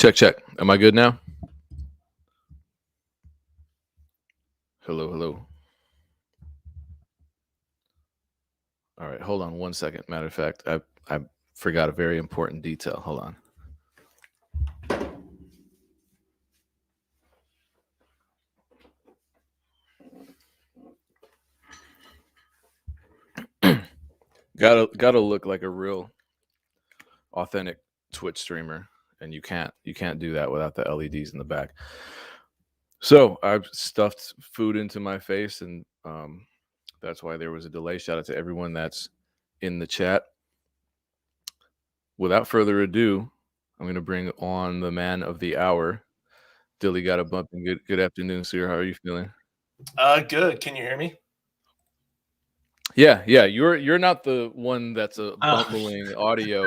Check, check. Am I good now? Hello, hello. All right, hold on 1 second. Matter of fact, I forgot a very important detail. Hold on. Gotta look like a real authentic Twitch streamer, and you can't do that without the LEDs in the back. So I've stuffed food into my face, and that's why there was a delay. Shout out to everyone that's in the chat. Without further ado, I'm going to bring on the man of the hour, DillyGotItBumpin. Good afternoon, sir. How are you feeling? Good. Can you hear me? Yeah. You're not the one that's a bumbling audio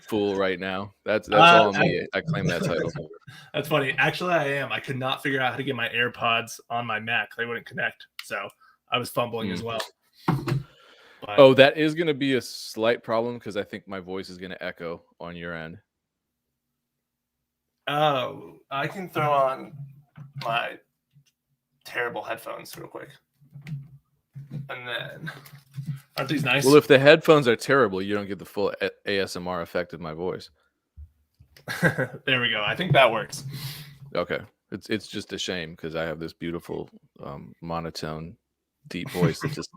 fool right now. That's all me. I claim that title. That's funny. Actually, I am. I could not figure out how to get my AirPods on my Mac. They wouldn't connect, so I was fumbling as well. But, oh, that is going to be a slight problem because I think my voice is going to echo on your end. Oh, I can throw on my terrible headphones real quick. And then, aren't these nice? Well, if the headphones are terrible, you don't get the full ASMR effect of my voice. There we go. I think that works. Okay. It's just a shame because I have this beautiful monotone, deep voice that just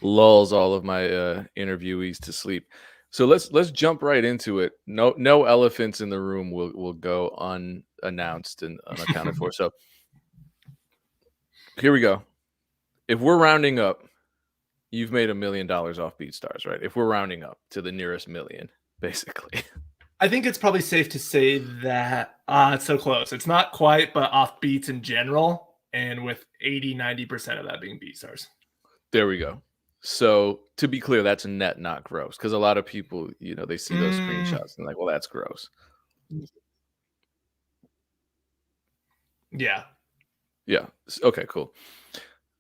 lulls all of my interviewees to sleep. So let's jump right into it. No elephants in the room will go unannounced and unaccounted for. So here we go. If we're rounding up, you've made $1 million off BeatStars, right? If we're rounding up to the nearest million, basically. I think it's probably safe to say that it's so close. It's not quite, but off beats in general, and with 80-90% of that being BeatStars. There we go. So to be clear, that's net, not gross, because a lot of people, they see those screenshots and like, well, that's gross. Yeah. Okay, cool.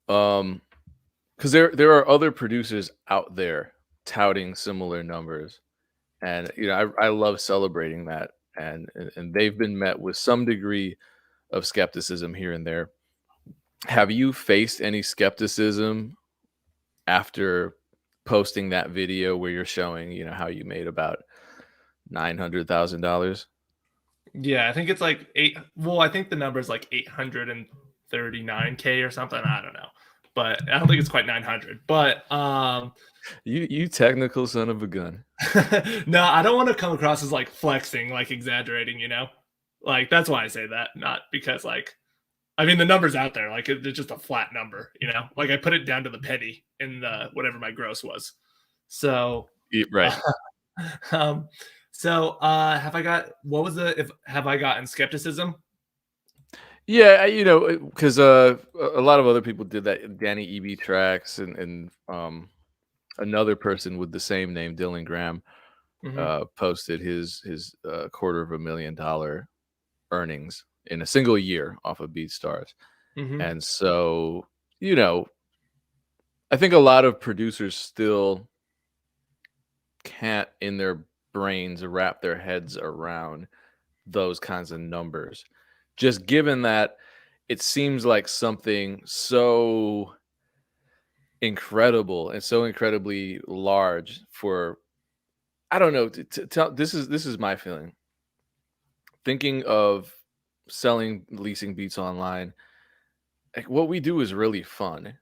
Because there are other producers out there touting similar numbers, and I love celebrating that, and they've been met with some degree of skepticism here and there. Have you faced any skepticism after posting that video where you're showing, how you made about $900,000? Yeah, I think it's like I think the number is like 839K or something. I don't know, but I don't think it's quite 900. But you technical son of a gun. No, I don't want to come across as like flexing, like exaggerating. Like that's why I say that, not because the number's out there. Like it's just a flat number. Like I put it down to the penny in the whatever my gross was. So right. So have I gotten skepticism? Yeah, because a lot of other people did that. Danny EB Tracks and another person with the same name, Dylan Graham, posted his $250,000 earnings in a single year off of BeatStars. And so, I think a lot of producers still can't in their brains wrap their heads around those kinds of numbers, just given that it seems like something so incredible and so incredibly large for, I don't know, to tell. This is my feeling. Thinking of selling, leasing beats online, like what we do is really fun.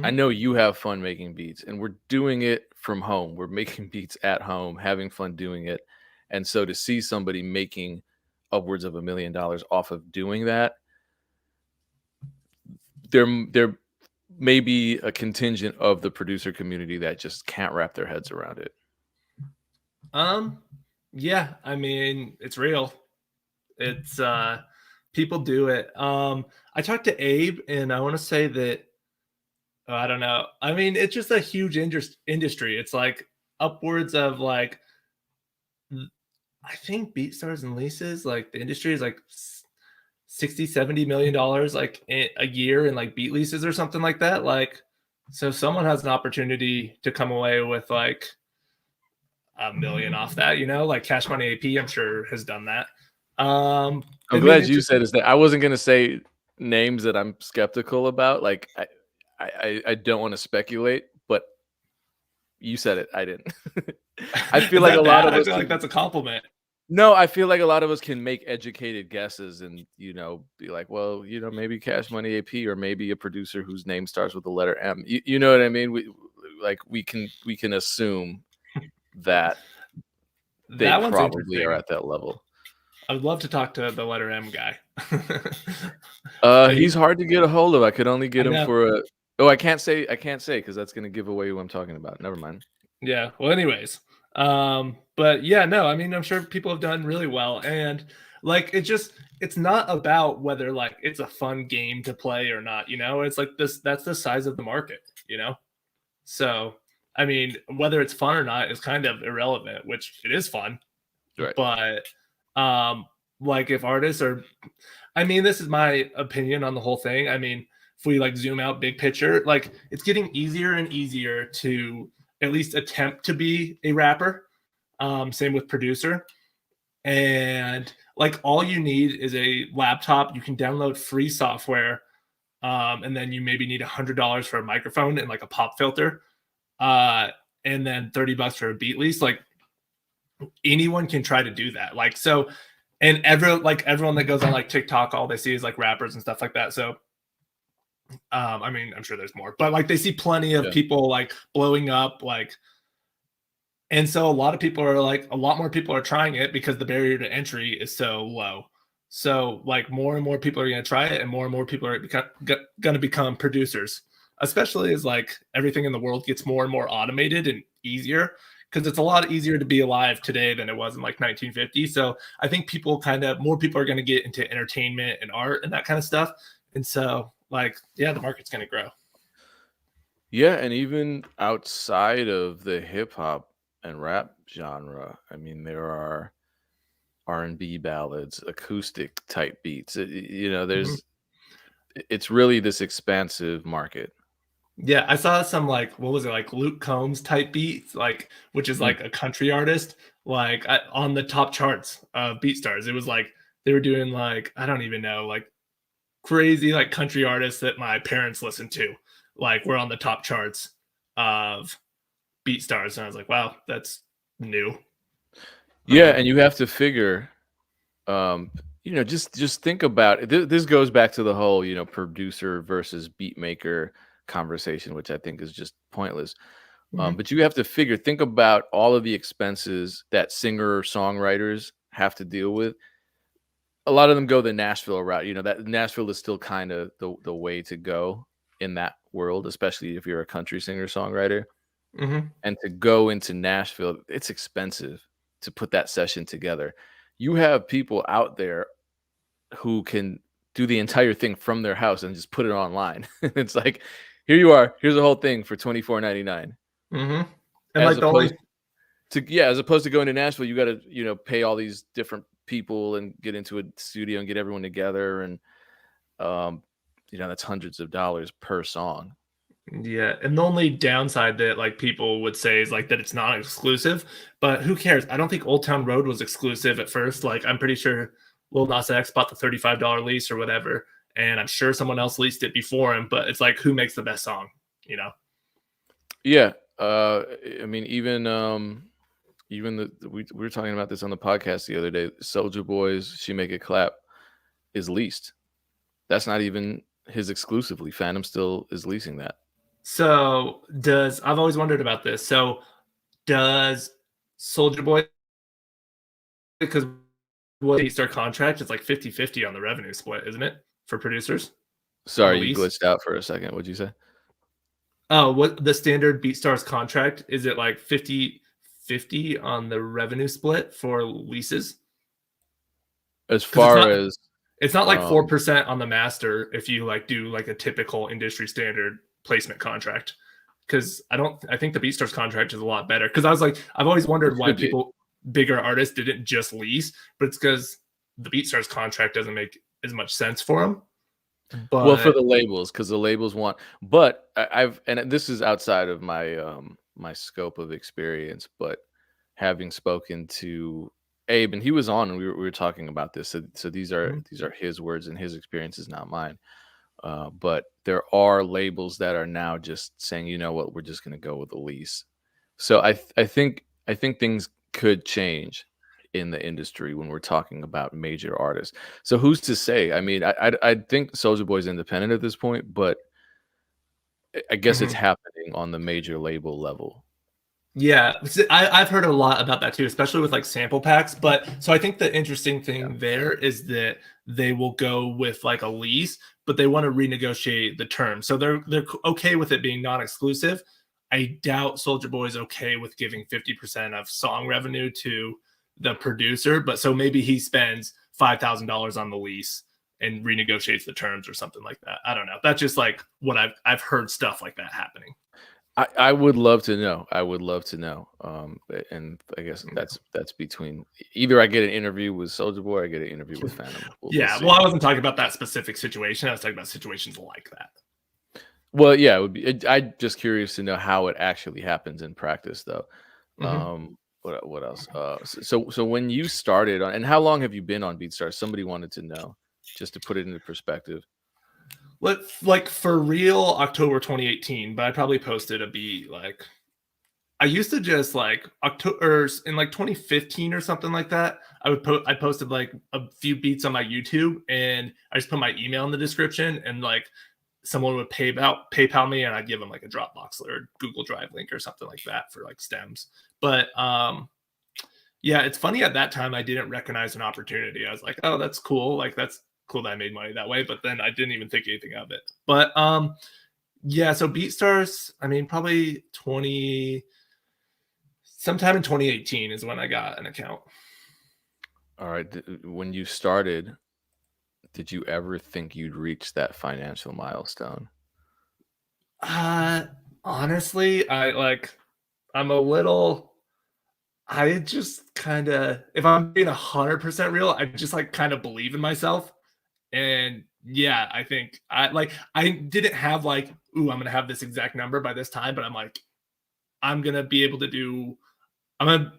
I know you have fun making beats, and we're doing it from home. We're making beats at home, having fun doing it. And so to see somebody making upwards of $1 million off of doing that, there may be a contingent of the producer community that just can't wrap their heads around it. Yeah, it's real. It's people do it. I talked to Abe, and I want to say that I don't know. It's just a huge industry. It's like upwards of like, I think BeatStars and leases, like the industry is like $60-70 million like a year in like beat leases or something like that. Like, so someone has an opportunity to come away with like $1 million off that, like Cash Money AP, I'm sure has done that. I'm I mean, glad it's you just said that. I wasn't gonna say names that I'm skeptical about. Like I don't want to speculate, but you said it. I didn't. I feel is like a that lot bad? of I us feel like can. that's a compliment. No, I feel like a lot of us can make educated guesses and be like, well, maybe Cash Money AP or maybe a producer whose name starts with the letter M. You know what I mean? We can assume that they That one's probably are interesting. at that level. I would love to talk to the letter M guy. He's hard to get a hold of. I could only I get him know. for a. Oh, I can't say because that's gonna give away who I'm talking about. Never mind. Yeah. Well, anyways, but yeah, no, I mean, I'm sure people have done really well, and like, it's not about whether like it's a fun game to play or not. It's like this. That's the size of the market. So, I mean, whether it's fun or not is kind of irrelevant, which it is fun, Right. but um, like if artists are, I mean, this is my opinion on the whole thing. I mean, if we like zoom out big picture, like it's getting easier and easier to at least attempt to be a rapper. Same with producer. And like all you need is a laptop. You can download free software. And then you maybe need $100 for a microphone and like a pop filter. Uh, and then $30 for a beat lease. Like anyone can try to do that. Like so, and everyone that goes on like TikTok, all they see is like rappers and stuff like that. So I mean, I'm sure there's more, but like they see plenty of Yeah. people like blowing up, like, and so a lot of people are like, a lot more people are trying it because the barrier to entry is so low. So like more and more people are going to try it, and more people are going to become producers, especially as like everything in the world gets more and more automated and easier. Because it's a lot easier to be alive today than it was in like 1950. So I think more people are going to get into entertainment and art and that kind of stuff. And so, like, yeah, the market's going to grow. Yeah, and even outside of the hip hop and rap genre, I mean, there are R&B ballads, acoustic type beats. Mhm. It's really this expansive market. Yeah, I saw some like what was it, like Luke Combs type beats, like which is Mm. like a country artist, like on the top charts of BeatStars. It was like they were doing like I don't even know, like crazy like country artists that my parents listened to, like were on the top charts of BeatStars, and I was like, wow, that's new. Yeah, and you have to figure, just think about it. This goes back to the whole, producer versus beat maker conversation, which I think is just pointless. Mhm, But you have to think about all of the expenses that singer songwriters have to deal with. A lot of them go the Nashville route. That Nashville is still kind of the way to go in that world, especially if you're a country singer songwriter. mhm. And to go into Nashville, it's expensive to put that session together. You have people out there who can do the entire thing from their house and just put it online. It's like, here you are. Here's the whole thing for $24.99. Mhm. And As like the opposed only as opposed to going to Nashville, you got to pay all these different people and get into a studio and get everyone together, and um, that's hundreds of dollars per song. yeah, and the only downside that like people would say is like that it's not exclusive, but who cares? I don't think Old Town Road was exclusive at first. Like I'm pretty sure Lil Nas X bought the $35 lease or whatever, and I'm sure someone else leased it before him. But it's like who makes the best song, you know? Yeah, I mean, even we were talking about this on the podcast the other day. Soldier Boy's "She Make It Clap" is leased. That's not even his exclusively. Phantom still is leasing that. So does I've always wondered about this. So does Soldier Boy, because what their contract is like 50-50 on the revenue split, isn't it? For producers on the Sorry, you lease. glitched out for a second. What'd you say? Oh, what the standard BeatStars contract is, it like 50-50 on the revenue split for leases? As Because far as it's not like um, 4% on the master if you like do like a typical industry standard placement contract. Because I think the BeatStars contract is a lot better. Because I've always it wondered why should be. people, bigger artists, didn't just lease, but it's because the BeatStars contract doesn't make as much sense for them. Well, for But the labels, because the labels want, but and this is outside of my scope of experience, but having spoken to Abe, and he was on, and we were talking about this. So these are Mhm. his words and his experiences, not mine. But there are labels that are now just saying, you know what, we're just going to go with a lease. So I think things could change in the industry when we're talking about major artists. So who's to say? I mean, I think Soulja Boy's independent at this point, but I guess it's Mhm. happening on the major label level. Yeah, I've heard a lot about that too, especially with like sample packs. But so I think the interesting thing there is that they will go with like a lease, but they want to renegotiate the terms. So they're okay with it being non-exclusive. I doubt Soldier Boy is okay with giving 50% of song revenue to the producer, but so maybe he spends $5,000 on the lease and renegotiates the terms or something like that. I don't know. That's just like what I've heard stuff like that happening. I would love to know. I would love to know. And I guess Yeah. that's between either I get an interview with Soldier Boy, or I get an interview with Phantom. We'll Yeah, see. well, I wasn't talking about that specific situation. I was talking about situations like that. Well, yeah, it would be. I'm just curious to know how it actually happens in practice, though. Mhm. What else? So when you started on, and how long have you been on BeatStars? Somebody wanted to know, just to put it into perspective. Like for real, October 2018, but I probably posted a beat like I used to just like October in like 2015 or something like that. I posted like a few beats on my YouTube and I just put my email in the description and like someone would PayPal me and I'd give them like a Dropbox or Google Drive link or something like that for like stems. But yeah, it's funny at that time I didn't recognize an opportunity. I was like, oh, that's cool. Like that's cool that I made money that way. But then I didn't even think anything of it. But yeah, so BeatStars, I mean, probably 20 sometime in 2018 is when I got an account. All right, when you started, did you ever think you'd reach that financial milestone? Uh honestly, I'm a little I just kind of if I'm being 100% real, I just like kind of believe in myself. And yeah, I think I didn't have like, ooh, I'm gonna have this exact number by this time, but I'm like, I'm gonna be able to do I'm gonna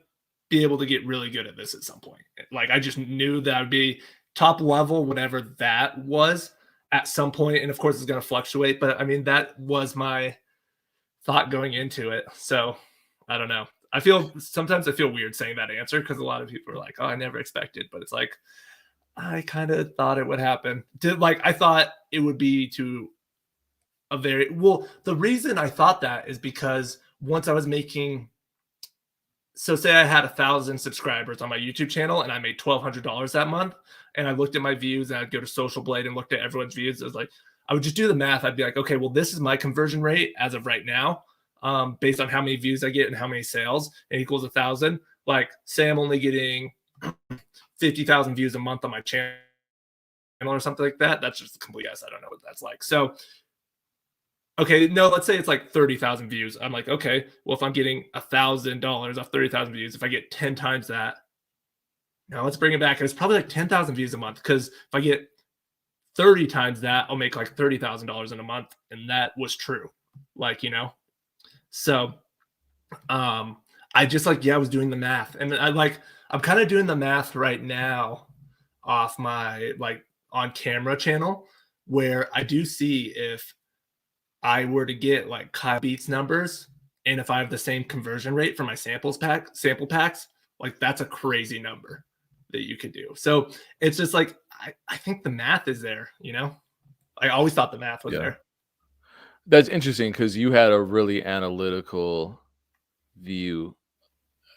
be able to get really good at this at some point. Like I just knew that I'd be top level, whatever that was at some point. And of course it's gonna fluctuate, but I mean that was my thought going into it. So I don't know. I feel weird saying that answer because a lot of people are like, oh, I never expected, but it's like I kind of thought it would happen. I thought it would be to a very well. The reason I thought that is because once I was making, so say I had 1,000 subscribers on my YouTube channel and I made $1,200 that month, and I looked at my views and I'd go to Social Blade and looked at everyone's views. I was like, I would just do the math. I'd be like, okay, well, this is my conversion rate as of right now, based on how many views I get and how many sales. It equals 1,000. Like, say I'm only getting 50,000 views a month on my channel or something like that. That's just a complete guess. I don't know what that's like. So, okay, no, let's say it's like 30,000 views. I'm like, okay, well, if I'm getting $1,000 off 30,000 views, if I get 10 times that, now let's bring it back. It's probably like 10,000 views a month because if I get 30 times that, I'll make like $30,000 in a month. And that was true. So I just like, yeah, I was doing the math. And I'm kind of doing the math right now off my like on camera channel where I do see if I were to get like Kyle Beats numbers and if I have the same conversion rate for my sample packs, like that's a crazy number that you could do. So it's just like I think the math is there, you know? I always thought the math was Yeah, there. that's interesting because you had a really analytical view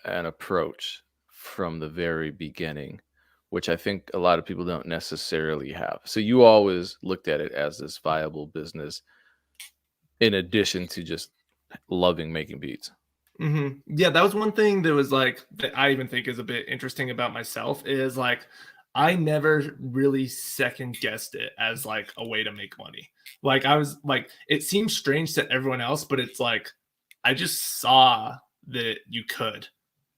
and approach from the very beginning, which I think a lot of people don't necessarily have. So you always looked at it as this viable business in addition to just loving making beats. Yeah, that was one thing that was like that I even think is a bit interesting about myself is like I never really second guessed it as like a way to make money. Like I was like it seems strange to everyone else, but it's like I just saw that you could.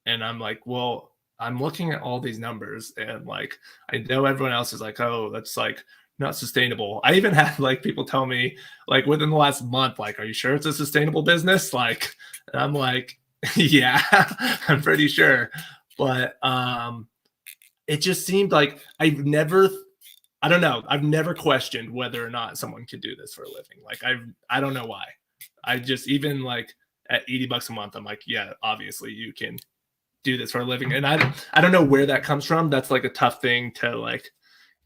And I'm like, well, I'm looking at all these numbers and like I know everyone else is like, oh, that's like not sustainable. I even had like people tell me like within the last month, like, are you sure it's a sustainable business? Like, and I'm like, yeah, I'm pretty sure. But it just seemed like I don't know. I've never questioned whether or not someone could do this for a living. Like I don't know why. I just, even like at $80 a month, I'm like, yeah, obviously you can do this for a living. And I don't know where that comes from. That's like a tough thing to like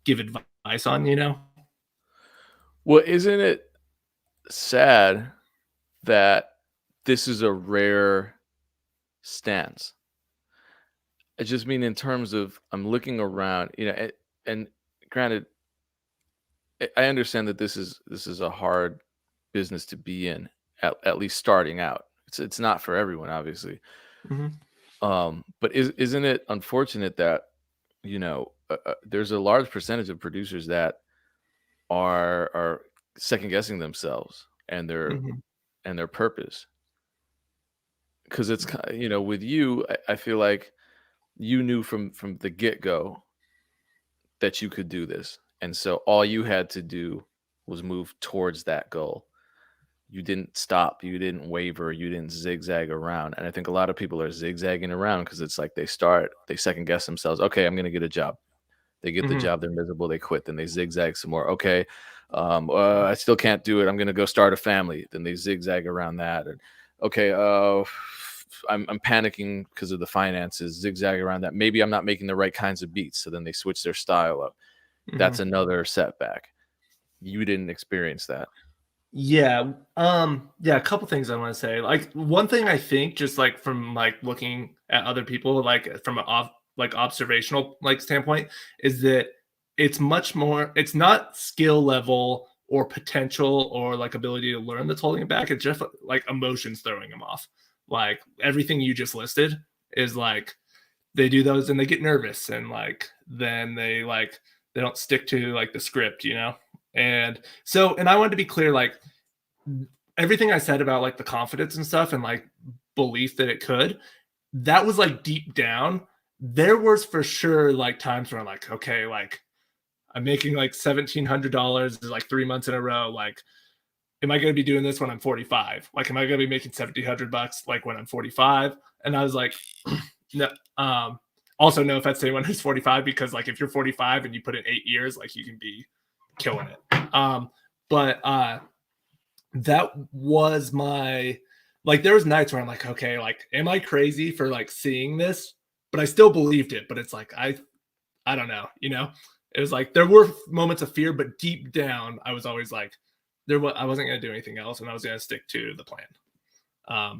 give advice on, you know? Well, isn't it sad that this is a rare stance? I just mean in terms of I'm looking around, and granted, I understand that this is a hard business to be in, at least starting out. It's not for everyone, obviously. Mhm. But isn't it unfortunate that there's a large percentage of producers that are second guessing themselves and Mhm. their purpose, because it's with you, I feel like you knew from the get go that you could do this, and so all you had to do was move towards that goal. You didn't stop, you didn't waver, you didn't zigzag around. And I think a lot of people are zigzagging around because it's like they second guess themselves. Okay, I'm going to get a job. They get the Mhm. job, they're miserable, they quit, then they zigzag some more. Okay, I still can't do it. I'm going to go start a family. Then they zigzag around that. And okay, I'm panicking because of the finances, zigzag around that. Maybe I'm not making the right kinds of beats. So then they switch their style up. That's Mhm. another setback. You didn't experience that. Yeah. Yeah, a couple things I want to say. Like one thing I think, just like from like looking at other people, like from an observational like standpoint, is that it's much more, it's not skill level or potential or like ability to learn that's holding it back. It's just like emotions throwing them off. Like everything you just listed is like they do those and they get nervous, and like then they don't stick to like the script, you know? And so, and I wanted to be clear, like everything I said about like the confidence and stuff and like belief that it could, that was like deep down. There was for sure like times where I'm like, okay, like I'm making like $1,700 like 3 months in a row. Like, am I going to be doing this when I'm 45? Like, am I going to be making $1,700 like when I'm 45? And I was like, no. Also, no offense to anyone who's 45, because like if you're 45 and you put in 8 years, like you can be killing it. But that was my, like there was nights where I'm like, okay, like am I crazy for like seeing this? But I still believed it. But it's like I don't know, you know? It was like there were moments of fear, but deep down I was always like I wasn't gonna do anything else, and I was gonna stick to the plan.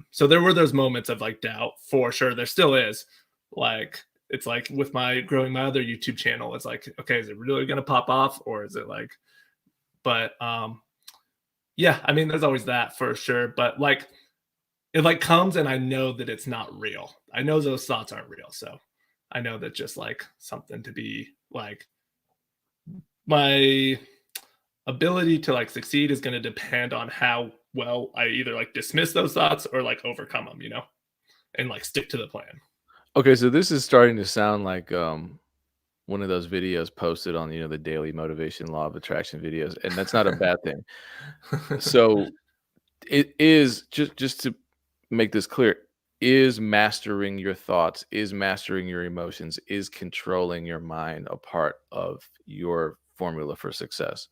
So there were those moments of like doubt for sure. There still is. Like it's like with my growing my other YouTube channel, it's like, okay, is it really gonna pop off, or is it like, but yeah, I mean, there's always that for sure. But like it like comes and I know that it's not real. I know those thoughts aren't real. So I know that just like something to be like my ability to like succeed is going to depend on how well I either like dismiss those thoughts or like overcome them, you know, and like stick to the plan. Okay, so this is starting to sound like one of those videos posted on the daily motivation law of attraction videos, and that's not a bad thing. So it is just to make this clear, is mastering your thoughts, is mastering your emotions, is controlling your mind a part of your formula for success?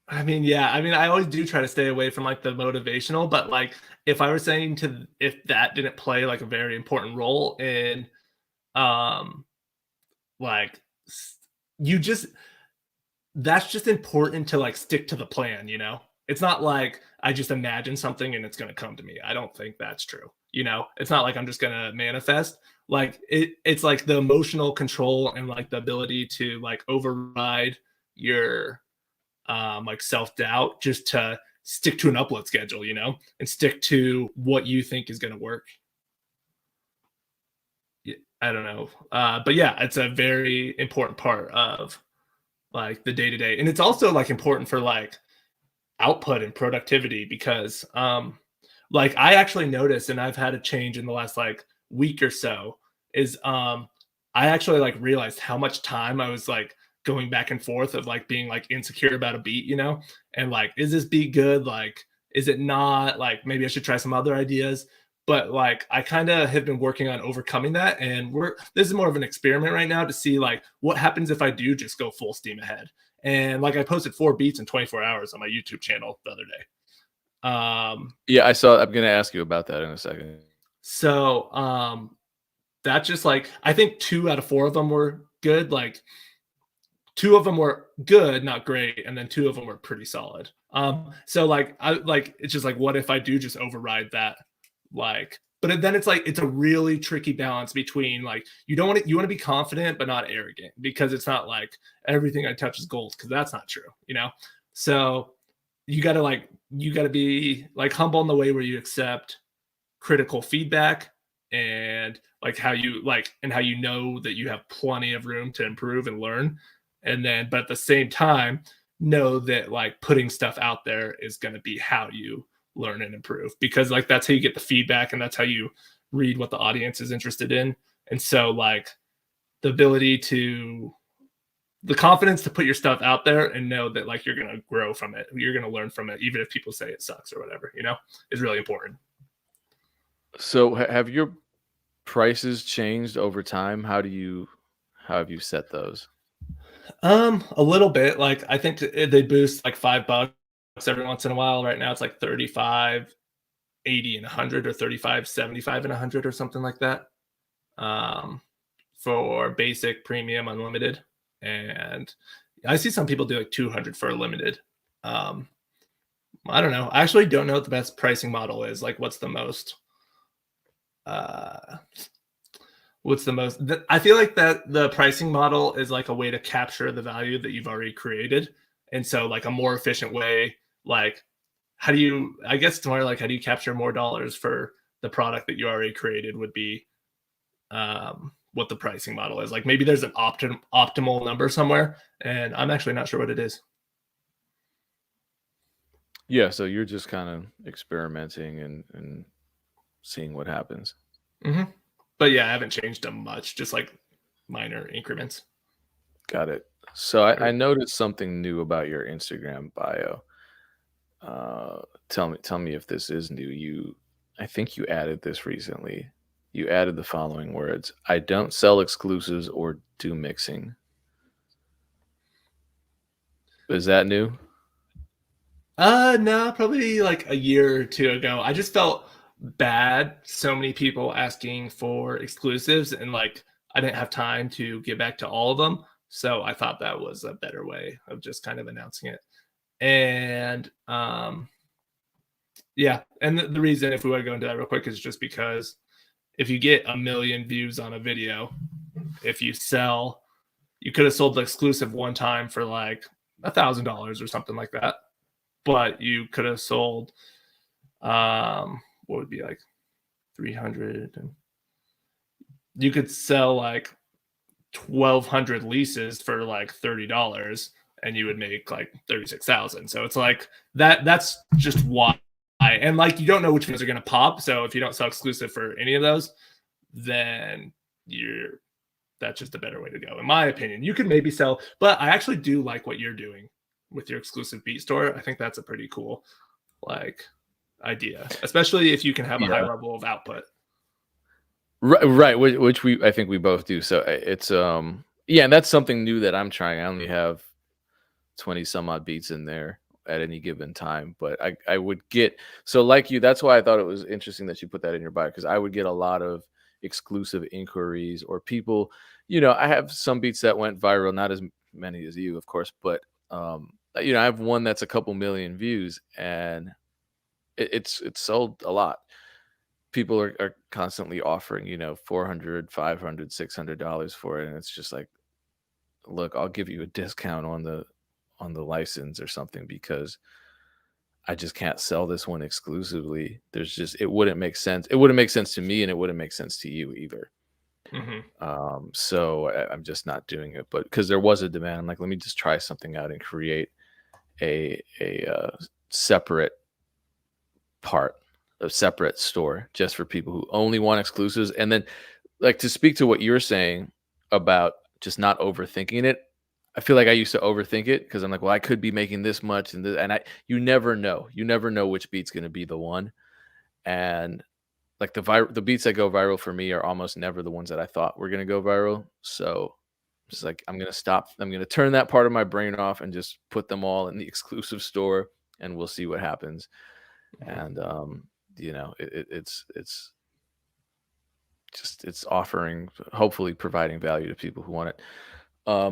I mean, yeah, I mean, I always do try to stay away from like the motivational, but like if I were saying to, if that didn't play like a very important role in, um, like you just, that's just important to like stick to the plan, you know? It's not like I just imagine something and it's going to come to me. I don't think that's true. You know, it's not like I'm just going to manifest. Like it's like the emotional control and like the ability to like override your like self-doubt just to stick to an upload schedule, you know, and stick to what you think is going to work. I don't know. But yeah, it's a very important part of like the day to day. And it's also like important for like output and productivity because like I actually noticed, and I've had a change in the last like week or so, is I actually like realized how much time I was like going back and forth of like being like insecure about a beat, you know, and like is this beat good, like is it not, like maybe I should try some other ideas. but like I kind of have been working on overcoming that, and this is more of an experiment right now to see like what happens if I do just go full steam ahead. And like I posted 4 beats in 24 hours on my YouTube channel the other day. Yeah, I saw. I'm gonna ask you about that in a second. So that just like I think 2 out of 4 of them were good. Like 2 of them were good, not great, and then 2 of them were pretty solid. So like I like it's just like what if I do just override that? Like, but then it's like it's a really tricky balance between like you don't want to you want to be confident but not arrogant, because it's not like everything I touch is gold, because that's not true, you know. So you gotta be like humble in the way where you accept critical feedback, and like how you like and how you know that you have plenty of room to improve and learn, and then but at the same time know that like putting stuff out there is going to be how you learn and improve, because like that's how you get the feedback and that's how you read what the audience is interested in. And so like the ability to the confidence to put your stuff out there and know that like you're going to grow from it, you're going to learn from it even if people say it sucks or whatever, you know, is really important. So, have your prices changed over time? How have you set those? A little bit. Like I think they boost like $5 every once in a while. Right now it's like 35, 80 and 100, or 35, 75 and 100 or something like that. Um for basic, premium, unlimited. And I see some people do like 200 for a limited. Um I don't know. I actually don't know what the best pricing model is. Like uh what's the most I feel like that the pricing model is like a way to capture the value that you've already created. And so like a more efficient way, like how do you I guess it's more like how do you capture more dollars for the product that you already created would be what the pricing model is. Like maybe there's an optimal number somewhere, and I'm actually not sure what it is. Yeah, so you're just kind of experimenting and seeing what happens. Hmm. But yeah, I haven't changed them much, just like minor increments. Got it. So I Or- noticed something new about your Instagram bio. Uh, tell me if this is new. I think you added this recently. You added the following words: "I don't sell exclusives or do mixing." Is that new? No, probably like a year or two ago. I just felt bad. So many people asking for exclusives, and like I didn't have time to get back to all of them. So I thought that was a better way of just kind of announcing it. And yeah, and the reason, if we want to go into that real quick, is just because if you get 1 million views on a video, if you sell, you could have sold the exclusive one time for like $1,000 or something like that, but you could have sold what would be like 300, and you could sell like 1,200 leases for like $30, and you would make like 36,000. So it's like that's just why. And like you don't know which ones are going to pop, so if you don't sell exclusive for any of those, then you're that's just a better way to go, in my opinion. You could maybe sell, but I actually do like what you're doing with your exclusive beat store. I think that's a pretty cool like idea, especially if you can have a high Yeah. level of output. Right, which I think we both do. So it's yeah, and that's something new that I'm trying. I only have 20 some odd beats in there at any given time, but I would get, so like you, that's why I thought it was interesting that you put that in your bio, because I would get a lot of exclusive inquiries or people, I have some beats that went viral, not as many as you, of course, but I have one that's a couple million views, and it's sold a lot. People are constantly offering, 400, 500, $600 for it, and it's just like, look, I'll give you a discount on the license or something, because I just can't sell this one exclusively. It wouldn't make sense. It wouldn't make sense to me, and it wouldn't make sense to you either. Hmm. So I'm just not doing it. But because there was a demand, I'm like, let me just try something out and create a separate part, a separate store just for people who only want exclusives. And then, like, to speak to what you're saying about just not overthinking it, I feel like I used to overthink it because I'm like, well, I could be making this much, and you never know. You never know which beat's going to be the one. And like the beats that go viral for me are almost never the ones that I thought were gonna go viral. So it's like I'm gonna stop. I'm gonna turn that part of my brain off and just put them all in the exclusive store, and we'll see what happens. Mhm. And it's just it's offering, hopefully providing value to people who want it.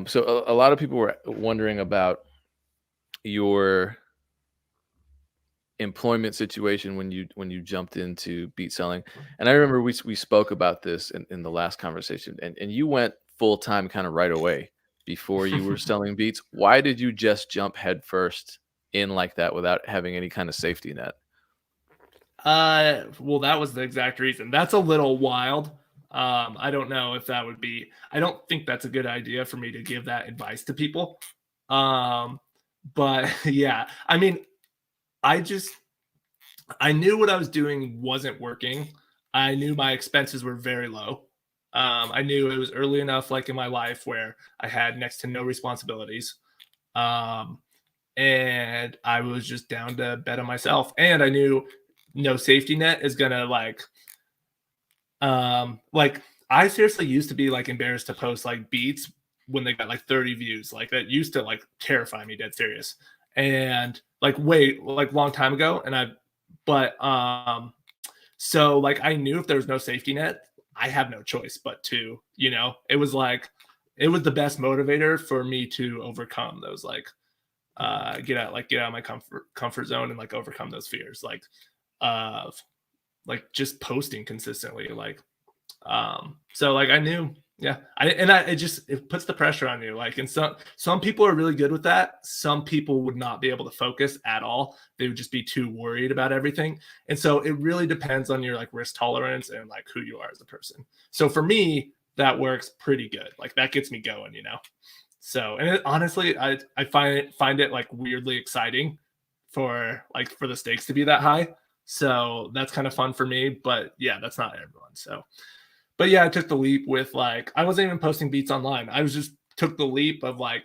So a lot of people were wondering about your employment situation when you jumped into beat selling. And I remember we spoke about this in the last conversation, and you went full time kind of right away before you were selling beats. Why did you just jump headfirst in like that without having any kind of safety net? Well, that was the exact reason. That's a little wild. I don't know if that would be, I don't think that's a good idea for me to give that advice to people. Um, but yeah, I mean, I just, I knew what I was doing wasn't working. I knew my expenses were very low. I knew it was early enough, like in my life, where I had next to no responsibilities. Um, and I was just down to bet on myself. And I knew no safety net is gonna like I seriously used to be like embarrassed to post like beats when they got like 30 views. Like that used to like terrify me dead serious. And like wait, like long time ago. And I but so like I knew if there was no safety net, I have no choice but to, it was like it was the best motivator for me to overcome those like get out of my comfort zone and like overcome those fears like of like just posting consistently like so like I knew, yeah, it just it puts the pressure on you like, and some people are really good with that. Some people would not be able to focus at all. They would just be too worried about everything. And so it really depends on your like risk tolerance and like who you are as a person. So for me that works pretty good, like that gets me going. So, and honestly, I find it like weirdly exciting for the stakes to be that high. So that's kind of fun for me, but yeah, that's not everyone. So, but yeah, I took the leap with like I wasn't even posting beats online. I was just took the leap of like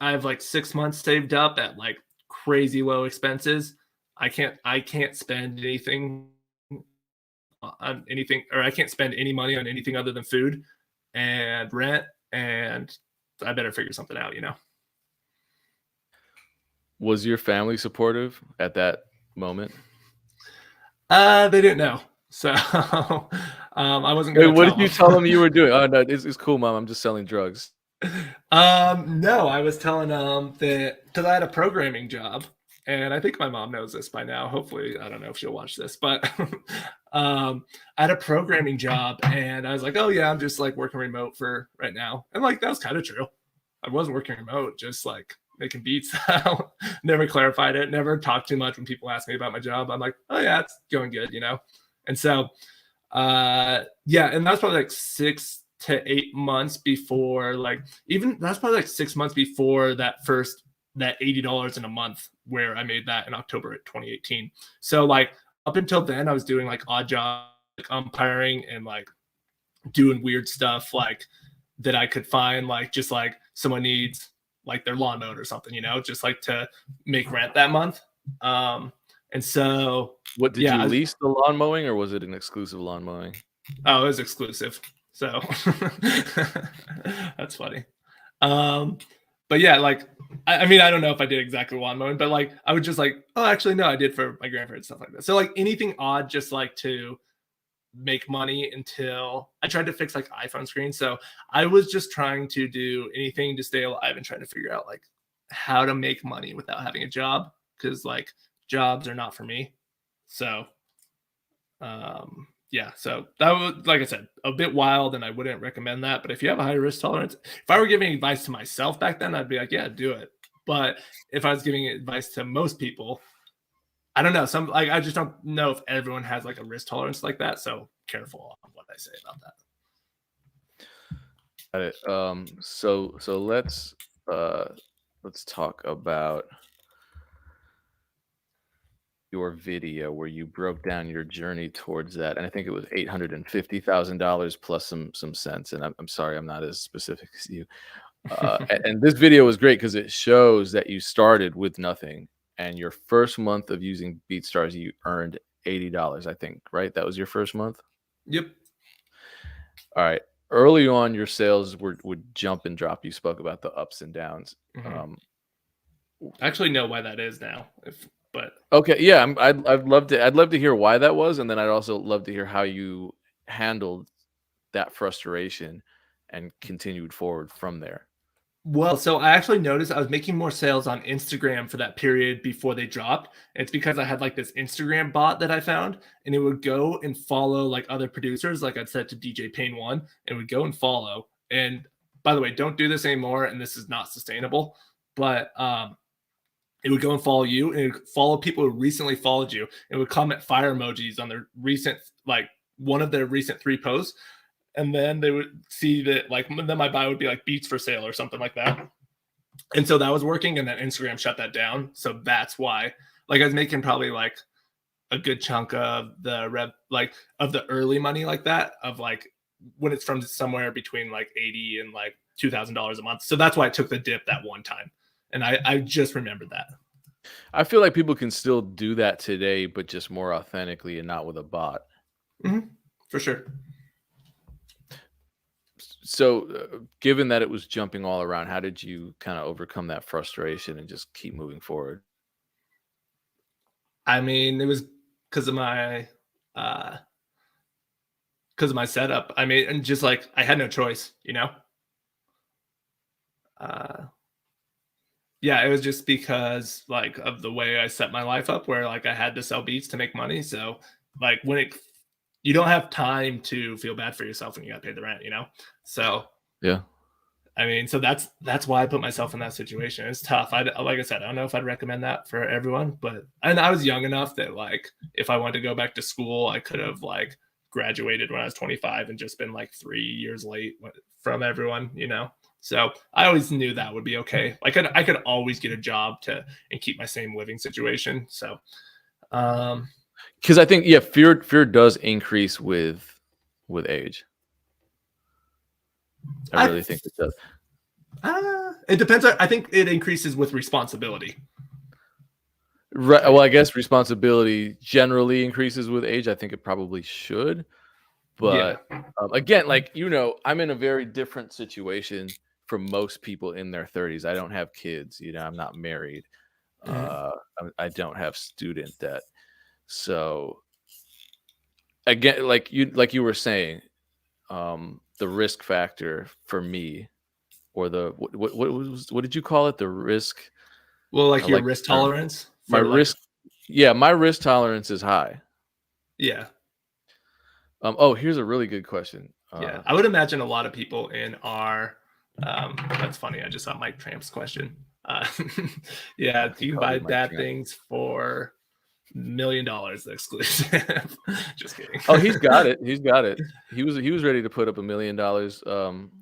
I have like 6 months saved up at like crazy low expenses. I can't spend anything on anything, or I can't spend any money on anything other than food and rent, and I better figure something out. Was your family supportive at that moment? They didn't know, so I wasn't Wait, gonna what tell did you them. tell them you were doing? Oh no, it's cool, mom. I'm just selling drugs. No, I was telling that because I had a programming job, and I think my mom knows this by now. Hopefully, I don't know if she'll watch this, but I had a programming job, and I was like, "Oh yeah, I'm just like working remote for right now," and like that was kind of true. I was working remote, just like making beats. Never clarified it. Never talked too much when people ask me about my job. I'm like, "Oh yeah, it's going good." And so yeah, and that's probably like 6 to 8 months before like even that's probably like 6 months before that $80 in a month where I made that in October of 2018. So like up until then I was doing like odd jobs like umpiring and like doing weird stuff like that I could find, like just like someone needs like their lawn mowed or something, just like to make rent that month. um and so What did yeah you lease the lawn mowing, or was it an exclusive lawn mowing? Oh, it was exclusive. So that's funny. Um, but yeah, like I mean, I don't know if I did exactly lawn mowing, but like I would just like, oh, actually, no, I did for my grandparents, stuff like that. So like anything odd, just like to make money until I tried to fix like iPhone screens. So I was just trying to do anything to stay alive and trying to figure out like how to make money without having a job because like jobs are not for me. So yeah, so that was like I said, a bit wild, and I wouldn't recommend that. But if you have a high risk tolerance, if I were giving advice to myself back then, I'd be like, yeah, do it. But if I was giving advice to most people, I don't know. Some like I just don't know if everyone has like a risk tolerance like that. So careful on what I say about that. Got it. So let's talk about your video where you broke down your journey towards that, and I think it was $850,000 plus some cents. And I'm sorry, I'm not as specific as you. And this video was great because it shows that you started with nothing, and your first month of using BeatStars, you earned $80, I think, right? That was your first month? Yep. All right. Early on, your sales would jump and drop. You spoke about the ups and downs. Mhm. I actually know why that is now. But Okay, yeah, I'd love to hear why that was, and then I'd also love to hear how you handled that frustration and continued forward from there. well, so I actually noticed I was making more sales on Instagram for that period before they dropped. It's because I had like this Instagram bot that I found, and it would go and follow like other producers, like I'd said to DJ Payne One, and would go and follow. And by the way, don't do this anymore, and this is not sustainable. But it would go and follow you, and it would follow people who recently followed you. It would comment fire emojis on their recent, like one of their recent 3 posts, and then they would see that like then my bio would be like beats for sale or something like that. And so that was working, and then Instagram shut that down. So that's why like I was making probably like a good chunk of the rev, like of the early money, like that, of like when it's from somewhere between like 80 and like $2,000 a month. So that's why I took the dip that one time. And I just remembered that. I feel like people can still do that today, but just more authentically and not with a bot. For sure. So, given that it was jumping all around, how did you kind of overcome that frustration and just keep moving forward? I mean, it was because of my uh setup. I mean, and just like I had no choice, you know. Uh yeah, it was just because like of the way I set my life up where like I had to sell beats to make money. So like when it you don't have time to feel bad for yourself when you got to pay the rent, you know? So Yeah. I mean, so that's why I put myself in that situation. It's tough. I like I said, I don't know if I'd recommend that for everyone, but and I was young enough that like if I wanted to go back to school, I could have like graduated when I was 25 and just been like 3 years late from everyone, you know. So I always knew that would be okay. Like I could always get a job to and keep my same living situation. So um Because I think, yeah, fear does increase with age. I I really think it does. it depends. I think it increases with responsibility. Right. Right. Well, I guess responsibility generally increases with age. I think it probably should. Yeah. But again, like, I'm in a very different situation from most people in their 30s. I don't have kids, I'm not married. Mhm. Uh, I don't have student debt. So again, like you were saying, the risk factor for me, or the what did you call it? The risk. Well, I like your like risk the term. tolerance My for like risk. Yeah, my risk tolerance is high. yeah. Oh, here's a really good question. Yeah, I would imagine a lot of people in our that's funny. I just saw Mike Tramp's question. Uh, yeah, He you can called buy you my bad champ. things for $1 million exclusive. Just kidding. Oh, he's got it. He's got it. He was ready to put up $1 million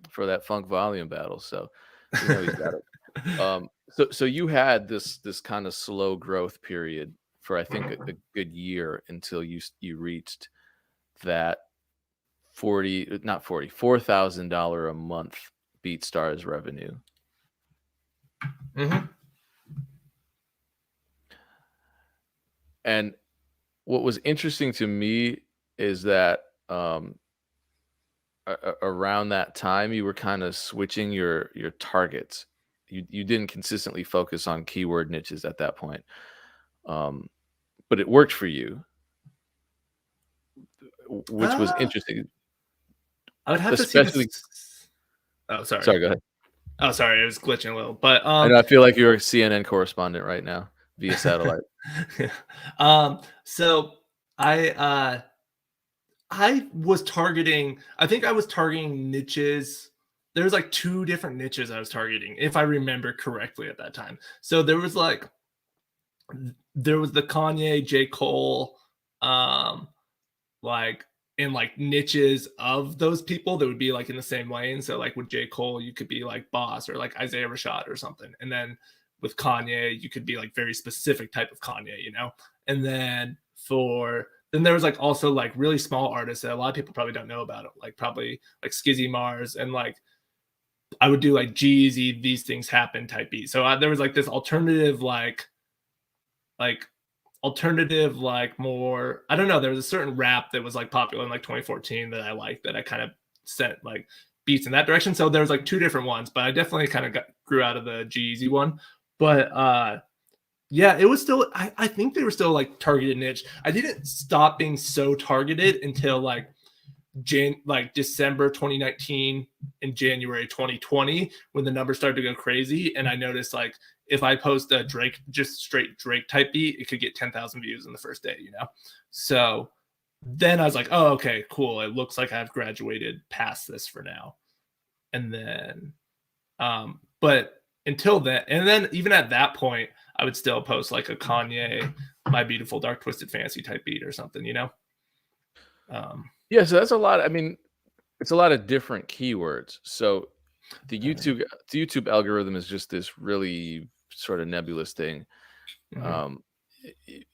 for that funk volume battle. So he's got it. So you had this kind of slow growth period for, I think, a good year until you reached that 40, not 40, $4,000 a month BeatStars revenue. Mhm. And what was interesting to me is that around that time you were kind of switching your targets. You didn't consistently focus on keyword niches at that point, um, but it worked for you, which was Uh, interesting. I would have to see Especially, this. Oh, sorry. sorry, go ahead. Oh, sorry. It was glitching a little, but I know, I feel like you're a CNN correspondent right now via satellite. so I was targeting, I think I was targeting niches. There's like two different niches I was targeting, if I remember correctly at that time. So there was the Kanye, J. Cole, um, like in like niches of those people that would be like in the same lane. So like with J. Cole, you could be like Boss or like Isaiah Rashad or something. And then with Kanye, you could be like very specific type of Kanye, you know? And then there was like also like really small artists that a lot of people probably don't know about it, like probably like Skizzy Mars, and like I would do like Jeezy, These Things Happen type beat. So there was like this alternative like alternative, like more, I don't know, there was a certain rap that was like popular in like 2014 that I liked, that I kind of sent like beats in that direction. So there was like two different ones, but I definitely kind of grew out of the G-Eazy one. But yeah, it was still, I think they were still like targeted niche. I didn't stop being so targeted until like December 2019 and January 2020, when the numbers started to go crazy. And I noticed like if I post a Drake, just straight Drake type beat, it could get 10,000 views in the first day, you know? So then I was like, oh, okay, cool. It looks like I've graduated past this for now. And then, but until then, and then even at that point, I would still post like a Kanye, My Beautiful Dark Twisted Fantasy type beat or something, you know? Yeah, so that's a lot. I mean, it's a lot of different keywords. So the YouTube algorithm is just this really sort of nebulous thing. Um,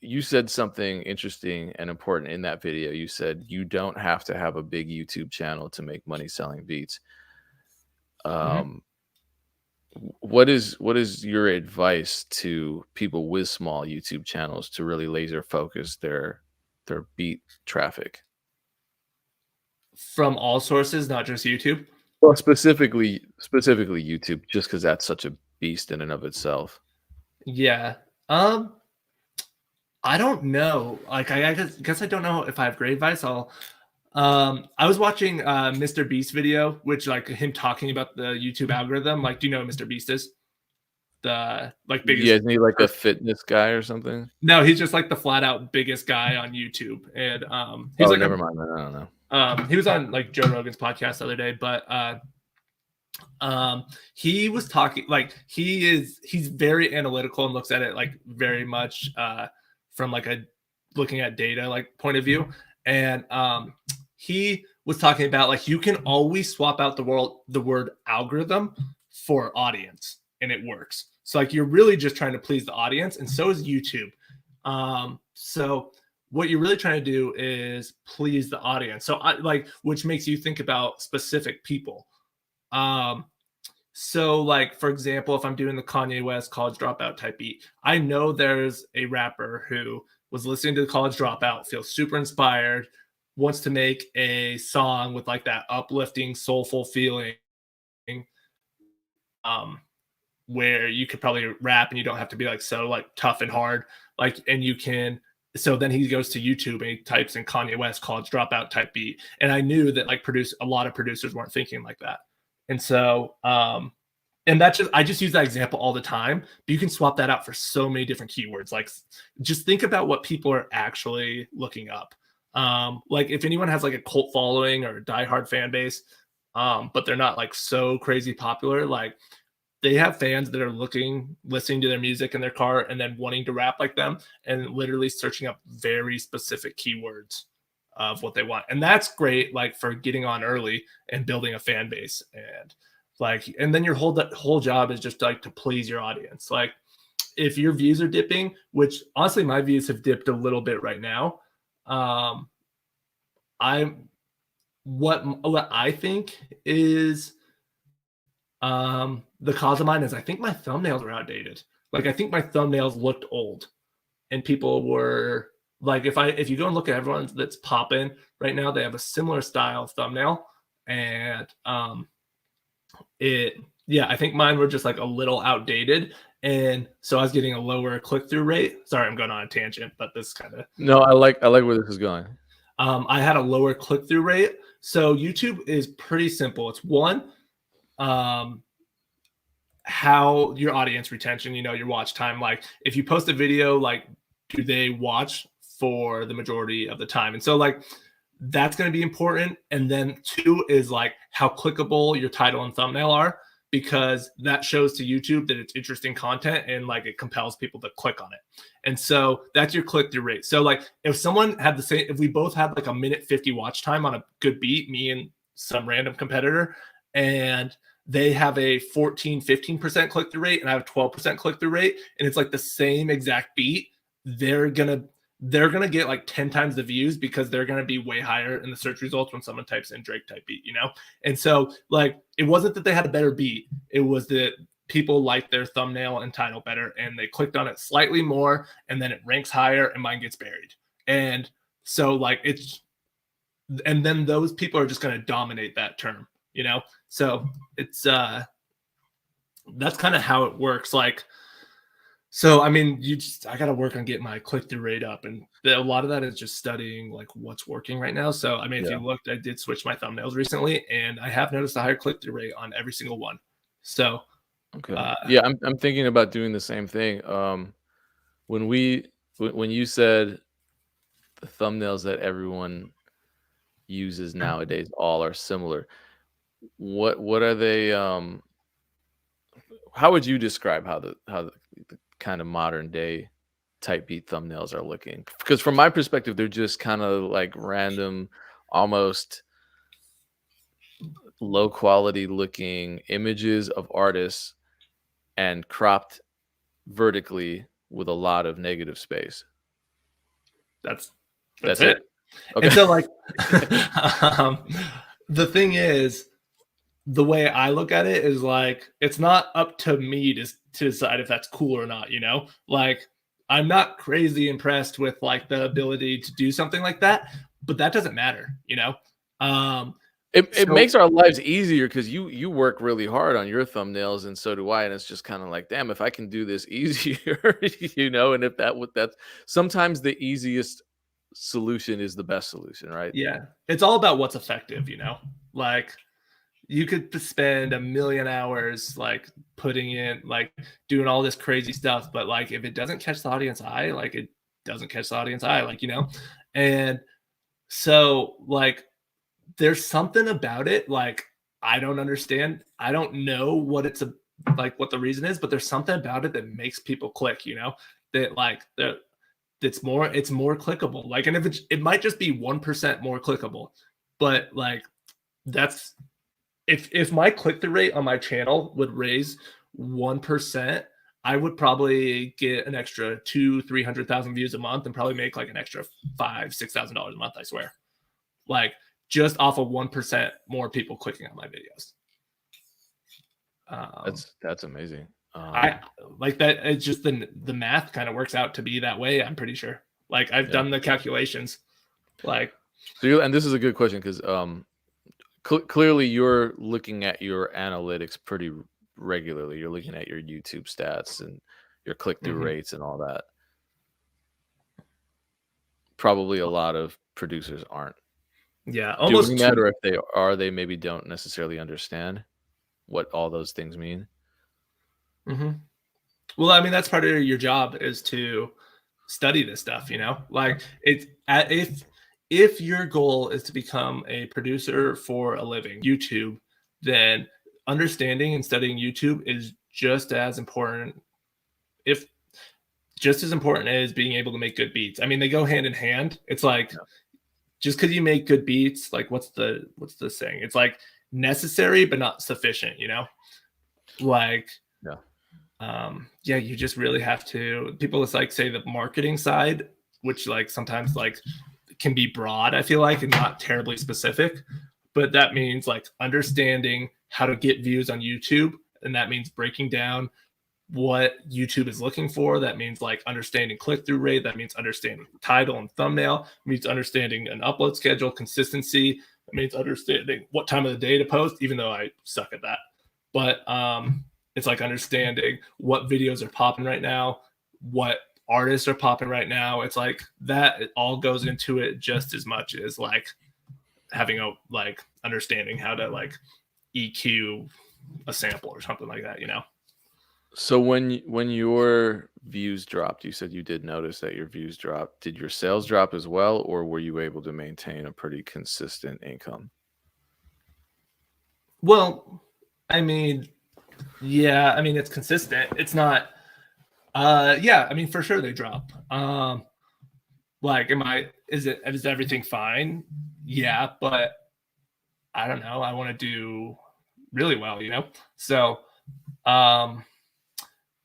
you said something interesting and important in that video. You said you don't have to have a big YouTube channel to make money selling beats. What is your advice to people with small YouTube channels to really laser focus their beat traffic? From all sources, not just YouTube. Well, specifically YouTube, just because that's such a beast in and of itself. Yeah. I don't know. Like, I guess I don't know if I have great advice. I was watching Mr. Beast video, which like him talking about the YouTube algorithm. Like, do you know who Mr. Beast is? The like biggest. Yeah, isn't he like a fitness guy or something? No, he's just like the flat out biggest guy on YouTube, and he's Oh, like never mind. I don't know. he was on like Joe Rogan's podcast the other day, but he was talking like he's very analytical and looks at it like very much from like a looking at data like point of view. And he was talking about like you can always swap out the word algorithm for audience and it works. So like you're really just trying to please the audience, and so is YouTube. So what you're really trying to do is please the audience. So I like, which makes you think about specific people. So like, for example, if I'm doing the Kanye West College Dropout type beat, I know there's a rapper who was listening to the College Dropout, feels super inspired, wants to make a song with like that uplifting, soulful feeling, where you could probably rap and you don't have to be like so like tough and hard, like, and you can. So then he goes to YouTube and he types in Kanye West College Dropout type beat, and I knew that like a lot of producers weren't thinking like that. And so, and that's just, I just use that example all the time, but you can swap that out for so many different keywords. Like, just think about what people are actually looking up. Like, if anyone has like a cult following or a diehard fan base, but they're not like so crazy popular, like, they have fans that are listening to their music in their car and then wanting to rap like them and literally searching up very specific keywords of what they want. And that's great, like for getting on early and building a fan base. And like, and then your whole job is just like to please your audience. Like if your views are dipping, which honestly my views have dipped a little bit right now. What I think is the cause of mine is I think my thumbnails are outdated. Like I think my thumbnails looked old and people were like, if you go and look at everyone that's popping right now, they have a similar style thumbnail. And I think mine were just like a little outdated. And so I was getting a lower click-through rate. Sorry, I'm going on a tangent, but this kind of. No, I like where this is going. I had a lower click-through rate. So YouTube is pretty simple. It's one, how your audience retention, your watch time. Like if you post a video, like do they watch for the majority of the time? And so like that's going to be important. And then two is like how clickable your title and thumbnail are, because that shows to YouTube that it's interesting content and like it compels people to click on it. And so that's your click-through rate. So like if someone had if we both had like a minute 50 watch time on a good beat, me and some random competitor, and they have a 15% click-through rate and I have 12% click-through rate, and it's like the same exact beat, they're gonna get like 10 times the views because they're gonna be way higher in the search results when someone types in Drake type beat, And so like it wasn't that they had a better beat, it was that people like their thumbnail and title better, and they clicked on it slightly more, and then it ranks higher, and mine gets buried. And so like and then those people are just going to dominate that term, you know? So it's that's kind of how it works. Like, so I mean, I got to work on getting my click-through rate up, and a lot of that is just studying like what's working right now. So I mean, if you looked, I did switch my thumbnails recently, and I have noticed a higher click-through rate on every single one. So Okay. Yeah, I'm thinking about doing the same thing. When you said the thumbnails that everyone uses nowadays all are similar, what are they? How would you describe how the kind of modern day type beat thumbnails are looking? Because from my perspective, they're just kind of like random, almost low quality looking images of artists and cropped vertically with a lot of negative space. That's it. Okay. And so like the thing is, the way I look at it is like, it's not up to me to decide if that's cool or not, you know? Like, I'm not crazy impressed with like the ability to do something like that, but that doesn't matter, you know? It makes our lives easier because you work really hard on your thumbnails, and so do I. And it's just kind of like, damn, if I can do this easier, you know, and if that's sometimes the easiest solution is the best solution, right? Yeah. It's all about what's effective, you know? Like, you could spend a million hours like putting in, like doing all this crazy stuff, but like if it doesn't catch the audience eye, like it doesn't catch the audience eye, like, you know? And so like there's something about it, like I don't understand. I don't know what like what the reason is, but there's something about it that makes people click, you know? That like it's more clickable. Like, and if it might just be 1% more clickable, but like that's if my click-through rate on my channel would raise 1%, I would probably get an extra 200,000-300,000 views a month and probably make like an extra $5,000-6,000 a month, I swear. Like just off of 1% more people clicking on my videos. That's amazing. I like that. It's just the math kind of works out to be that way, I'm pretty sure. Like I've done the calculations. Like, so and this is a good question because clearly you're looking at your analytics pretty regularly. You're looking at your YouTube stats and your click-through rates and all that. Probably a lot of producers aren't. Yeah, almost doing that, or if they are, they maybe don't necessarily understand what all those things mean. Well, I mean, that's part of your job is to study this stuff, you know? Like it's if your goal is to become a producer for a living, YouTube, then understanding and studying YouTube is just as important, if just as important as being able to make good beats. I mean, they go hand in hand. It's like just because you make good beats, like what's the saying? It's like necessary but not sufficient, you know? Like you just really have to. People just like say the marketing side, which like sometimes like can be broad, I feel like, and not terribly specific, but that means like understanding how to get views on YouTube, and that means breaking down what YouTube is looking for. That means like understanding click-through rate. That means understanding title and thumbnail. It means understanding an upload schedule, consistency. It means understanding what time of the day to post, even though I suck at that. But it's like understanding what videos are popping right now, what artists are popping right now. It's like that it all goes into it just as much as like having a like understanding how to like EQ a sample or something like that, you know? So when your views dropped, you said you did notice that your views dropped. Did your sales drop as well, or were you able to maintain a pretty consistent income? Well, I mean, yeah, I mean it's consistent. It's not yeah, I mean for sure they drop. Like is everything fine? Yeah, but I don't know. I want to do really well, you know? So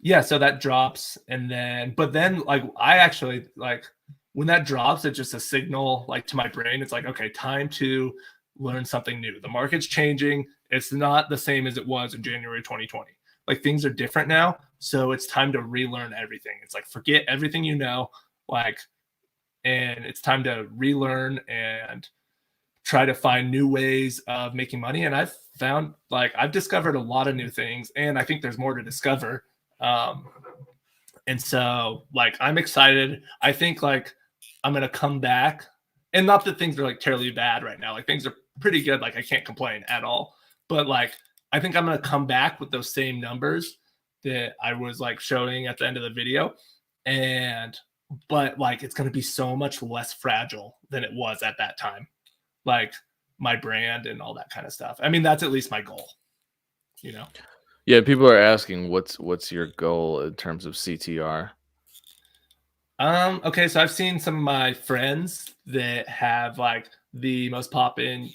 yeah, so that drops, and then but then like I actually like when that drops, it's just a signal like to my brain. It's like, okay, time to learn something new. The market's changing. It's not the same as it was in January 2020. Like things are different now, so it's time to relearn everything. It's like forget everything you know, like, and it's time to relearn and try to find new ways of making money. And I've found like I've discovered a lot of new things, and I think there's more to discover. Um, and so like I'm excited. I think like I'm gonna come back, and not that things are like terribly bad right now. Like things are pretty good. Like I can't complain at all. But like I think I'm gonna come back with those same numbers that I was like showing at the end of the video, and but like it's gonna be so much less fragile than it was at that time. Like my brand and all that kind of stuff. I mean, that's at least my goal, you know. Yeah, people are asking what's your goal in terms of CTR? Okay, so I've seen some of my friends that have like the most pop-in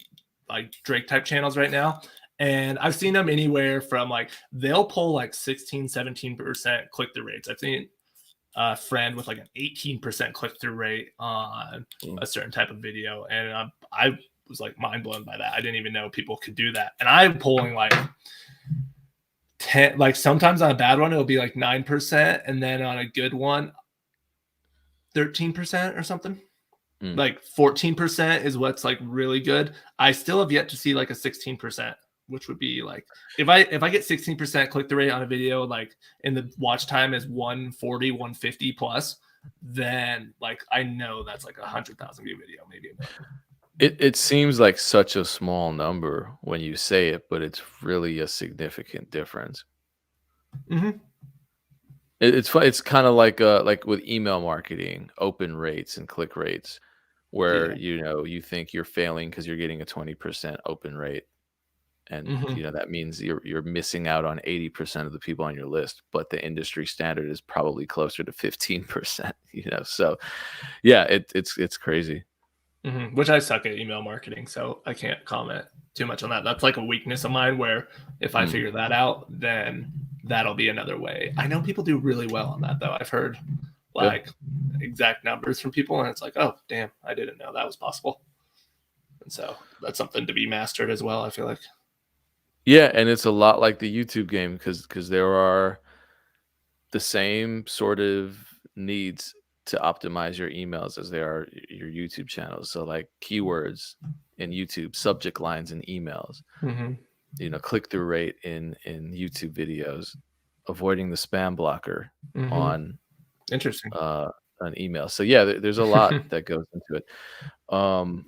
like Drake type channels right now. And I've seen them anywhere from like they'll pull like 16, 17% click-through rates. I've seen a friend with like an 18% click-through rate on Mm. a certain type of video. And I was like mind blown by that. I didn't even know people could do that. And I'm pulling like 10, like sometimes on a bad one, it'll be like 9%. And then on a good one, 13% or something. Mm. Like 14% is what's like really good. I still have yet to see like a 16%, which would be like if I get 16% click through rate on a video, like in the watch time is 140, 150 plus, then like I know that's like 100,000 view video, maybe a million. It seems like such a small number when you say it, but it's really a significant difference. Mm-hmm. It's kind of like with email marketing, open rates and click rates, where Yeah. you think you're failing because you're getting a 20% open rate, and Mm-hmm. that means you're missing out on 80% of the people on your list, but the industry standard is probably closer to 15%. So yeah, it's crazy. Mm-hmm. Which I suck at email marketing, so I can't comment too much on that. That's like a weakness of mine where if I Mm, figure that out, then that'll be another way. I know people do really well on that though. I've heard yeah. like exact numbers from people, and it's like, oh damn, I didn't know that was possible. And so that's something to be mastered as well, I feel like. Yeah, and it's a lot like the YouTube game because there are the same sort of needs to optimize your emails as they are your YouTube channels. So like keywords in YouTube, subject lines in emails, Mm-hmm. click through rate in YouTube videos, avoiding the spam blocker Mm-hmm. on Interesting. uh an email. So yeah, there's a lot that goes into it. Um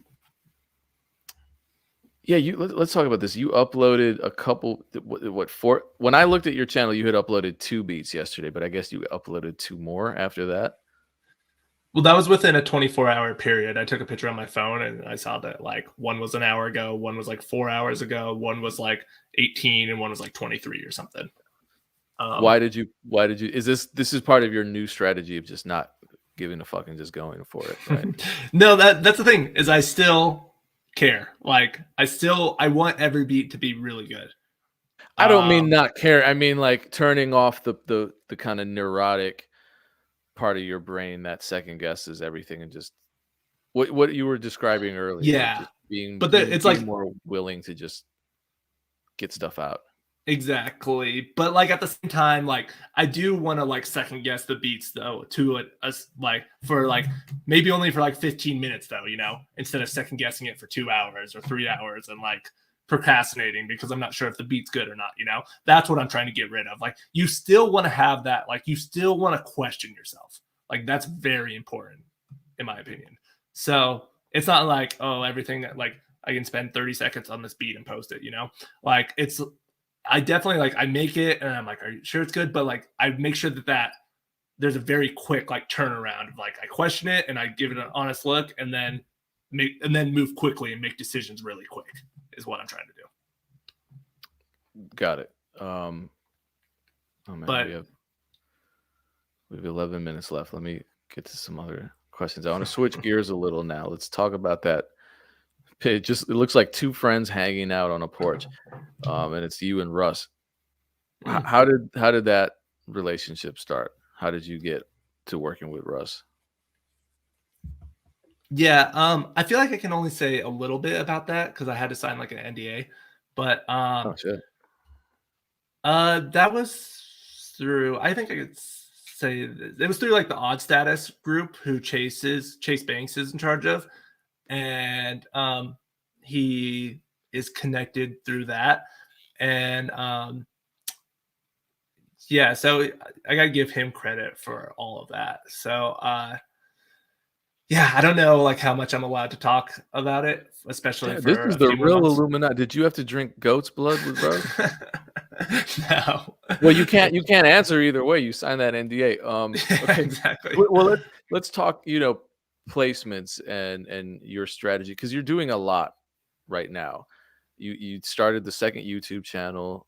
Yeah, let's talk about this. You uploaded a couple, what four? When I looked at your channel, you had uploaded 2 beats yesterday, but I guess you uploaded 2 more after that? Well, that was within a 24-hour period. I took a picture on my phone and I saw that like one was an hour ago, one was like 4 hours ago, one was like 18, and one was like 23 or something. Um, Why did you is this is part of your new strategy of just not giving a fuck and just going for it, right? no, that's the thing is I still care. Like I want every beat to be really good. I don't mean Um, not care. I mean like turning off the kind of neurotic part of your brain that second guesses everything and just what you were describing earlier, yeah, just being but being it's being like more willing to just get stuff out. exactly. But like at the same time, like I do want to like second guess the beats though to us like for like maybe only for like 15 minutes though, instead of second guessing it for 2 hours or 3 hours and like procrastinating because I'm not sure if the beat's good or not. That's what I'm trying to get rid of. Like you still want to have that, like you still want to question yourself. Like that's very important in my opinion. So it's not like, oh, everything that like I can spend 30 seconds on this beat and post it. Like I definitely like I make it and I'm like, are you sure it's good? But like I make sure that there's a very quick like turnaround of like I question it and I give it an honest look and then move quickly and make decisions really quick is what I'm trying to do. Got it. Oh man, we But have we have 11 minutes left. Let me get to some other questions. I want to switch gears a little now. Let's talk about that. It looks like two friends hanging out on a porch, and it's you and Russ. How did that relationship start? How did you get to working with Russ? yeah, I feel like I can only say a little bit about that because I had to sign like an NDA. But Oh shit. That was through, I think I could say it was through like the Odd Status group who Chase Banks is in charge of, and he is connected through that, and yeah, so I gotta give him credit for all of that. So yeah, I don't know like how much I'm allowed to talk about it, especially Yeah, this for is a the few more real months. Illuminati. Did you have to drink goat's blood with bros? No. Well, you can't answer either way. You signed that NDA. Yeah, Okay. exactly. Well, let's talk, placements and your strategy because you're doing a lot right now. You started the second YouTube channel.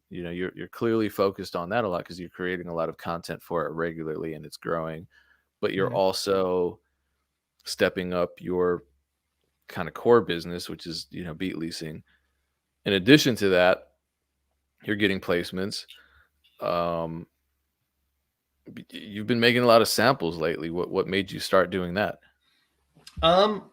You're clearly focused on that a lot because you're creating a lot of content for it regularly and it's growing. But you're Mhm. also stepping up your kind of core business, which is beat leasing. In addition to that, you're getting placements. Um, you've been making a lot of samples lately. What made you start doing that? Um,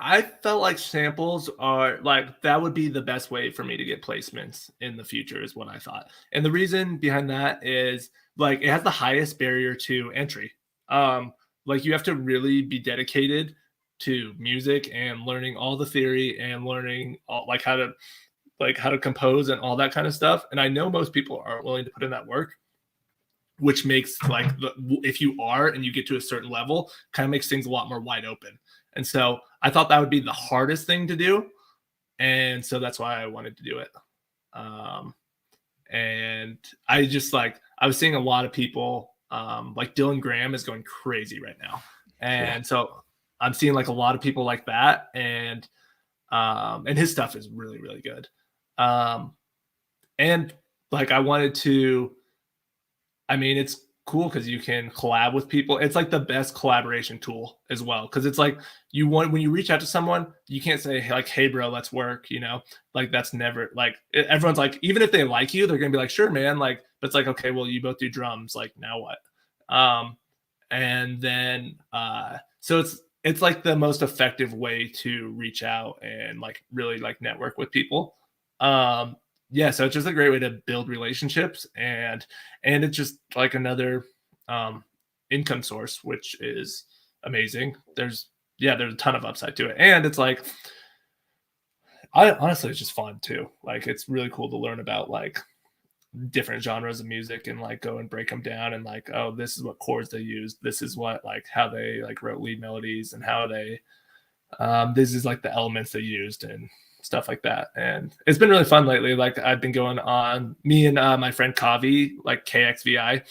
I felt like samples are like that would be the best way for me to get placements in the future, is what I thought. And the reason behind that is like it has the highest barrier to entry. Um, like you have to really be dedicated to music and learning all the theory and learning all, like how to compose and all that kind of stuff. And I know most people aren't willing to put in that work, which makes like if you are and you get to a certain level, kind of makes things a lot more wide open. And so I thought that would be the hardest thing to do, and so that's why I wanted to do it. Um, and I just like I was seeing a lot of people, like Dylan Graham is going crazy right now, Yeah. and so I'm seeing like a lot of people like that, and his stuff is really really good. Um, and like I wanted to I mean, it's cool because you can collab with people. It's like the best collaboration tool as well. Cause it's like you want when you reach out to someone, you can't say hey, like, hey bro, let's work, Like that's never like everyone's like, even if they like you, they're gonna be like, sure, man. Like, but it's like, okay, well, you both do drums, like now what? Um, and then so it's like the most effective way to reach out and like really like network with people. um yeah, so it's just a great way to build relationships, and it's just like another um income source, which is amazing. There's a ton of upside to it, and it's like I honestly it's just fun too. Like it's really cool to learn about like different genres of music and like go and break them down and like, oh, this is what chords they used, this is what like how they like wrote lead melodies and how they this is like the elements they used and stuff like that. And it's been really fun lately. Like I've been going on me and my friend Kavi, like KXVI,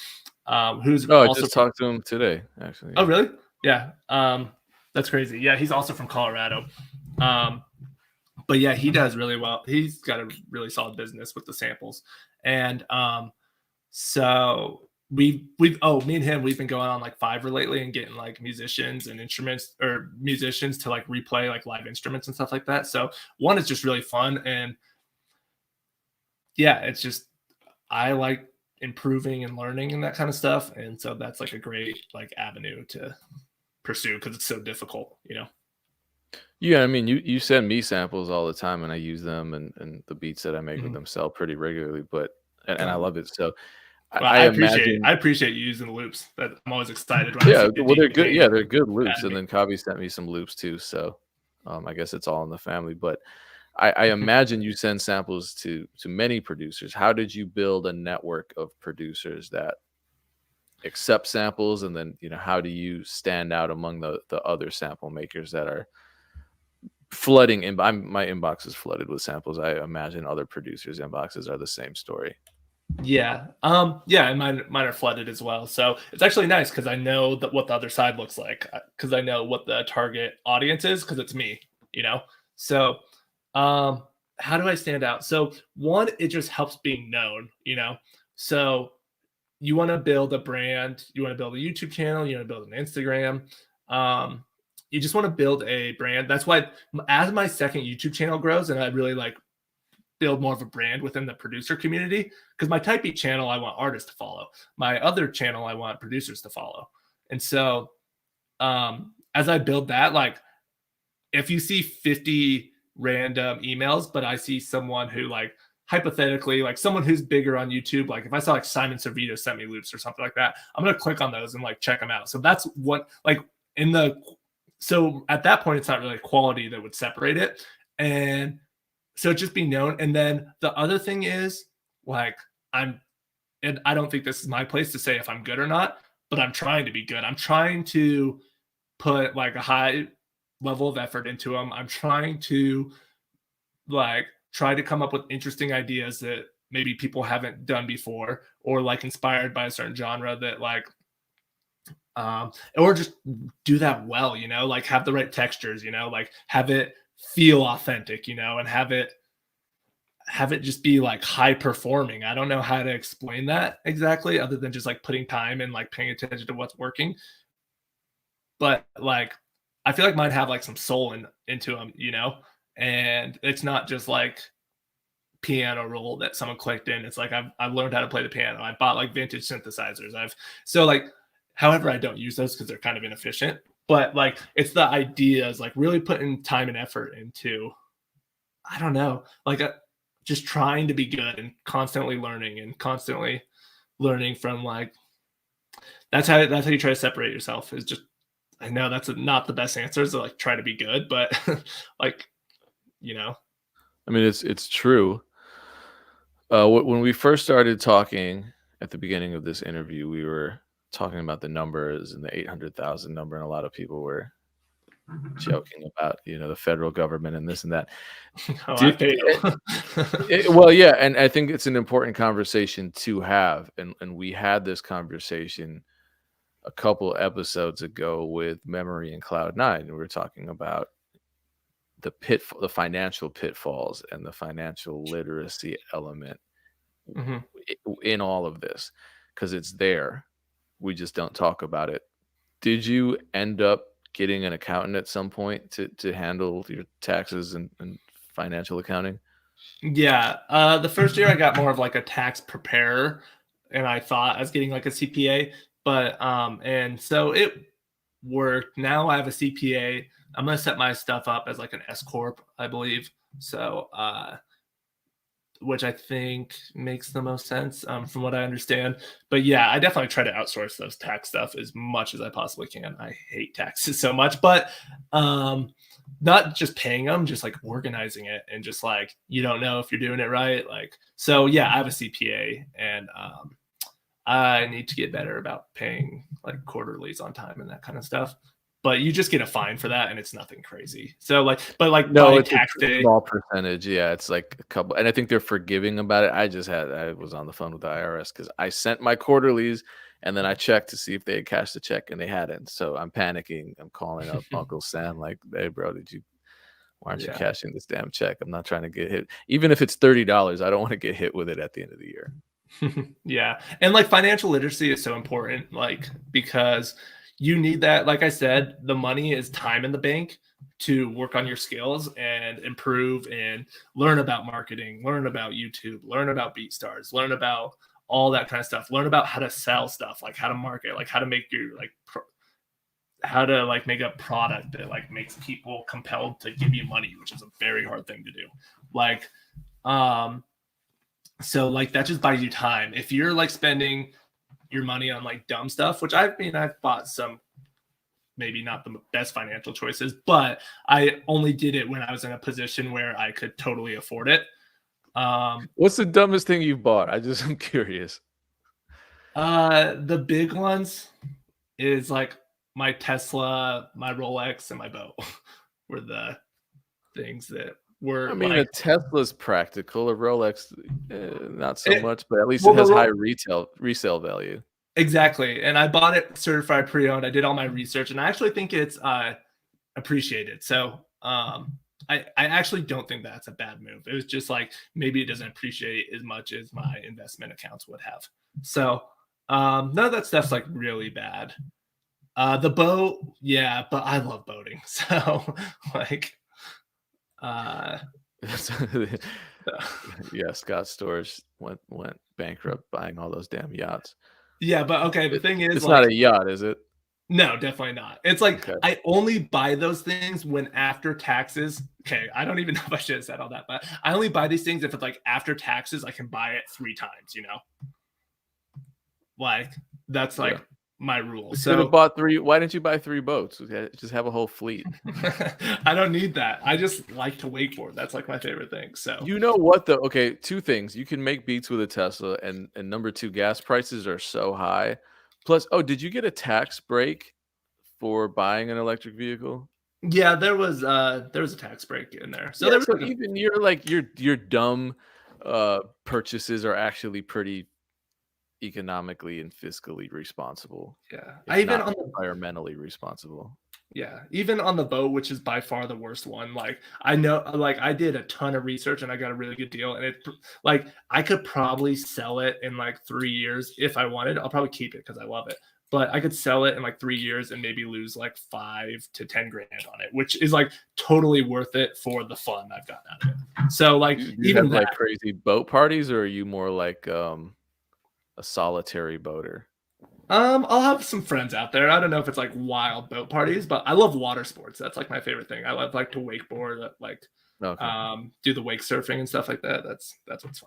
who's Oh, I also just from talked to him today, actually. oh Yeah. really? Yeah. That's crazy. Yeah, he's also from Colorado. um but yeah, he does really well. He's got a really solid business with the samples. And so we've me and him, we've been going on like Fiverr lately and getting like musicians and instruments or musicians to like replay like live instruments and stuff like that. So one is just really fun, and yeah, it's just I like improving and learning and that kind of stuff. And so that's like a great like avenue to pursue because it's so difficult. Yeah, I mean, you send me samples all the time, and I use them, and the beats that I make with Mhm. them sell pretty regularly. But and I Um, love it. So well, I imagine, I appreciate you using the loops. That I'm always excited when I yeah. see a Well, they're good. DJ Yeah, they're good loops. And Academy. then Kavi sent me some loops too. So I guess it's all in the family. But I imagine you send samples to many producers. How did you build a network of producers that accept samples, and then how do you stand out among the other sample makers that are flooding in my inbox is flooded with samples. I imagine other producers' inboxes are the same story. Yeah. Yeah, and mine are flooded as well. So it's actually nice because I know that what the other side looks like, because I know what the target audience is because it's me. So um how do I stand out? So one, it just helps being known. So you want to build a brand, you want to build a YouTube channel, you want to build an Instagram. Um, you just want to build a brand. That's why as my second YouTube channel grows and I really like build more of a brand within the producer community, because my type beat channel I want artists to follow, my other channel I want producers to follow. And so as I build that, like if you see 50 random emails but I see someone who like hypothetically, like someone who's bigger on YouTube, like if I saw like Simon Servito sent me loops or something like that, I'm gonna click on those and like check them out. So that's what like in the so at that point, it's not really quality that would separate it. And so just be known. And then the other thing is like and I don't think this is my place to say if I'm good or not, but I'm trying to be good. I'm trying to put like a high level of effort into them. I'm trying to like try to come up with interesting ideas that maybe people haven't done before, or like inspired by a certain genre that like or just do that well, you know, like have the right textures, you know, like have it feel authentic, you know, and have it just be like high performing. I don't know how to explain that exactly other than just like putting time and like paying attention to what's working. But like I feel like mine have like some soul into them, you know, and it's not just like piano roll that someone clicked in. It's like I've learned how to play the piano. I bought like vintage synthesizers. So like however I don't use those because they're kind of inefficient. But like it's the ideas, like really putting time and effort into, I don't know, like just trying to be good and constantly learning from like that's how you try to separate yourself. Is just, I know that's not the best answer, is to like try to be good, but like, you know. I mean, it's true. When we first started talking at the beginning of this interview, we were talking about the numbers and the 800,000 number, and a lot of people were joking about, you know, the federal government and this and that. Oh, I fail. Well, yeah, and I think it's an important conversation to have, and we had this conversation a couple episodes ago with Memory and Cloud9, and we were talking about the financial pitfalls and the financial literacy element Mhm. in all of this, because it's there. We just don't talk about it. Did you end up getting an accountant at some point to handle your taxes and financial accounting? Yeah, the first year I got more of like a tax preparer, and I thought I was getting like a CPA, but and so it worked. Now I have a CPA. I'm gonna set my stuff up as like an S corp, I believe. So which I think makes the most sense from what I understand. But yeah, I definitely try to outsource those tax stuff as much as I possibly can. I hate taxes so much, but not just paying them, just like organizing it, and just like you don't know if you're doing it right. Like, so yeah, I have a CPA, and I need to get better about paying like quarterlies on time and that kind of stuff. But you just get a fine for that, and it's nothing crazy. So like, but like No, by it's tax a day, small percentage. Yeah, it's like a couple, and I think they're forgiving about it. I was on the phone with the IRS because I sent my quarterlies, and then I checked to see if they had cashed the check, and they hadn't. So I'm panicking. I'm calling up Uncle Sam like, "Hey, bro, why aren't you yeah. cashing this damn check? I'm not trying to get hit. Even if it's $30, I don't want to get hit with it at the end of the year." Yeah. And like financial literacy is so important, like, because you need that. Like I said, the money is time in the bank to work on your skills and improve and learn about marketing, learn about YouTube, learn about BeatStars, learn about all that kind of stuff, learn about how to sell stuff, like how to market, like how to make your like how to like make a product that like makes people compelled to give you money, which is a very hard thing to do. Like, so like that just buys you time. If you're like spending your money on like dumb stuff, which I've bought some maybe not the best financial choices, but I only did it when I was in a position where I could totally afford it. What's the dumbest thing you've bought? I'm curious. The big ones is like my Tesla, my Rolex, and my boat were the things that I were mean, a like Tesla's practical, a Rolex, not so it, much, but at least it well, has high resale value. exactly. And I bought it certified pre-owned. I did all my research, and I actually think it's appreciated. So I actually don't think that's a bad move. It was just like maybe it doesn't appreciate as much as my investment accounts would have. So none of that stuff's like really bad. The boat, yeah, but I love boating. So like Yeah, Scott Storch went bankrupt buying all those damn yachts. yeah, but okay, the thing is It's not like a yacht, is it? No, definitely not. It's like Okay. I only buy those things when after taxes. Okay, I don't even know if I should have said all that, but I only buy these things if it's like after taxes, I can buy it 3 times, you know? Like that's Yeah. like my rule. You should have So bought 3. Why didn't you buy 3 boats? Just have a whole fleet. I don't need that. I just like to wakeboard. That's like my favorite thing. So You know what though? Okay, 2 things. You can make beats with a Tesla, and number 2, gas prices are so high. Plus, oh, did you get a tax break for buying an electric vehicle? yeah, there was a tax break in there. So Yeah, there was so like a even your dumb purchases are actually pretty economically and fiscally responsible, yeah. if I even not on the environmentally responsible. Yeah, even on the boat, which is by far the worst one, like, I know like, I did a ton of research and I got a really good deal, and like, I could probably sell it in, like, 3 years if I wanted. I'll probably keep it because I love it, but I could sell it in, like, 3 years and maybe lose, like, 5 to 10 grand on it, which is, like, totally worth it for the fun I've gotten out of it. So, like, Do you even have, that like, crazy boat parties, or are you more like, a solitary boater? I'll have some friends out there. I don't know if it's like wild boat parties, but I love water sports. That's like my favorite thing. I love like to wakeboard, like Okay. do the wake surfing and stuff like that. That's what's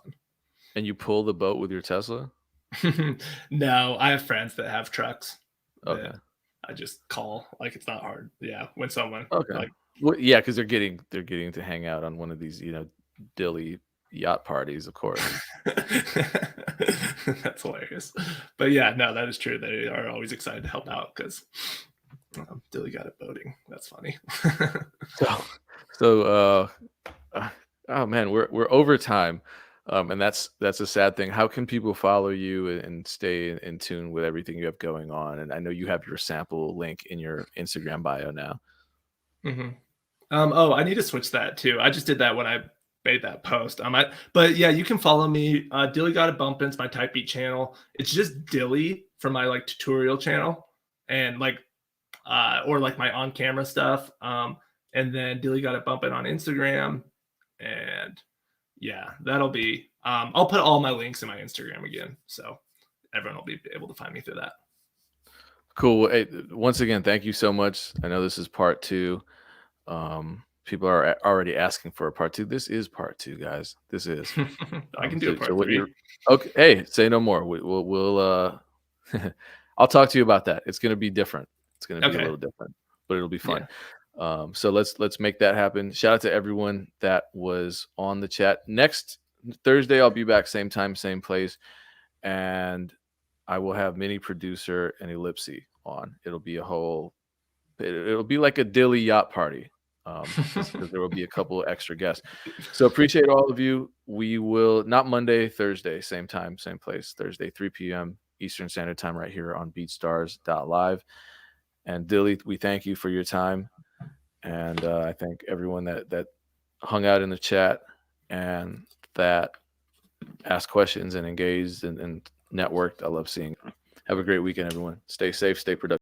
And you pull the boat with your Tesla? fun. No, I have friends that have trucks that Okay. I just call. Like it's not hard. Yeah, when someone Okay. like Well, yeah, because 'cause they're getting to hang out on one of these, Dilly yacht parties, of course. that's hilarious. But yeah, no, that is true. They are always excited to help out because Dilly got it boating. That's funny. So so, oh, man, we're over time, and that's a sad thing. How can people follow you and stay in tune with everything you have going on? And I know you have your sample link in your Instagram bio now. hmm oh, I need to switch that too. I just did that when I made that post. But yeah, you can follow me. Dilly Got It Bumpin's my type beat channel. It's just Dilly for my like tutorial channel and like or like my on camera stuff. And then Dilly Got It Bumpin on Instagram. And yeah, that'll be. I'll put all my links in my Instagram again, so everyone will be able to find me through that. Cool. Well, hey, once again, thank you so much. I know this is part 2. People are already asking for a part 2. This is part 2, guys. This is. I can do a So part what three. you're okay. Hey, say no more. We'll I'll talk to you about that. It's gonna be different. It's gonna be a Okay. little different, but it'll be fun. Yeah. So let's make that happen. Shout out to everyone that was on the chat. Next Thursday, I'll be back, same time, same place, and I will have mini producer and Ellipsy on. It'll be like a Dilly yacht party. Because there will be a couple of extra guests. So appreciate all of you. We will not Monday, Thursday, same time, same place. Thursday, 3 p.m. Eastern Standard Time, right here on BeatStars.live. And Dilly, we thank you for your time, and I thank everyone that hung out in the chat and that asked questions and engaged and networked. I love seeing it. Have a great weekend, everyone. Stay safe, stay productive.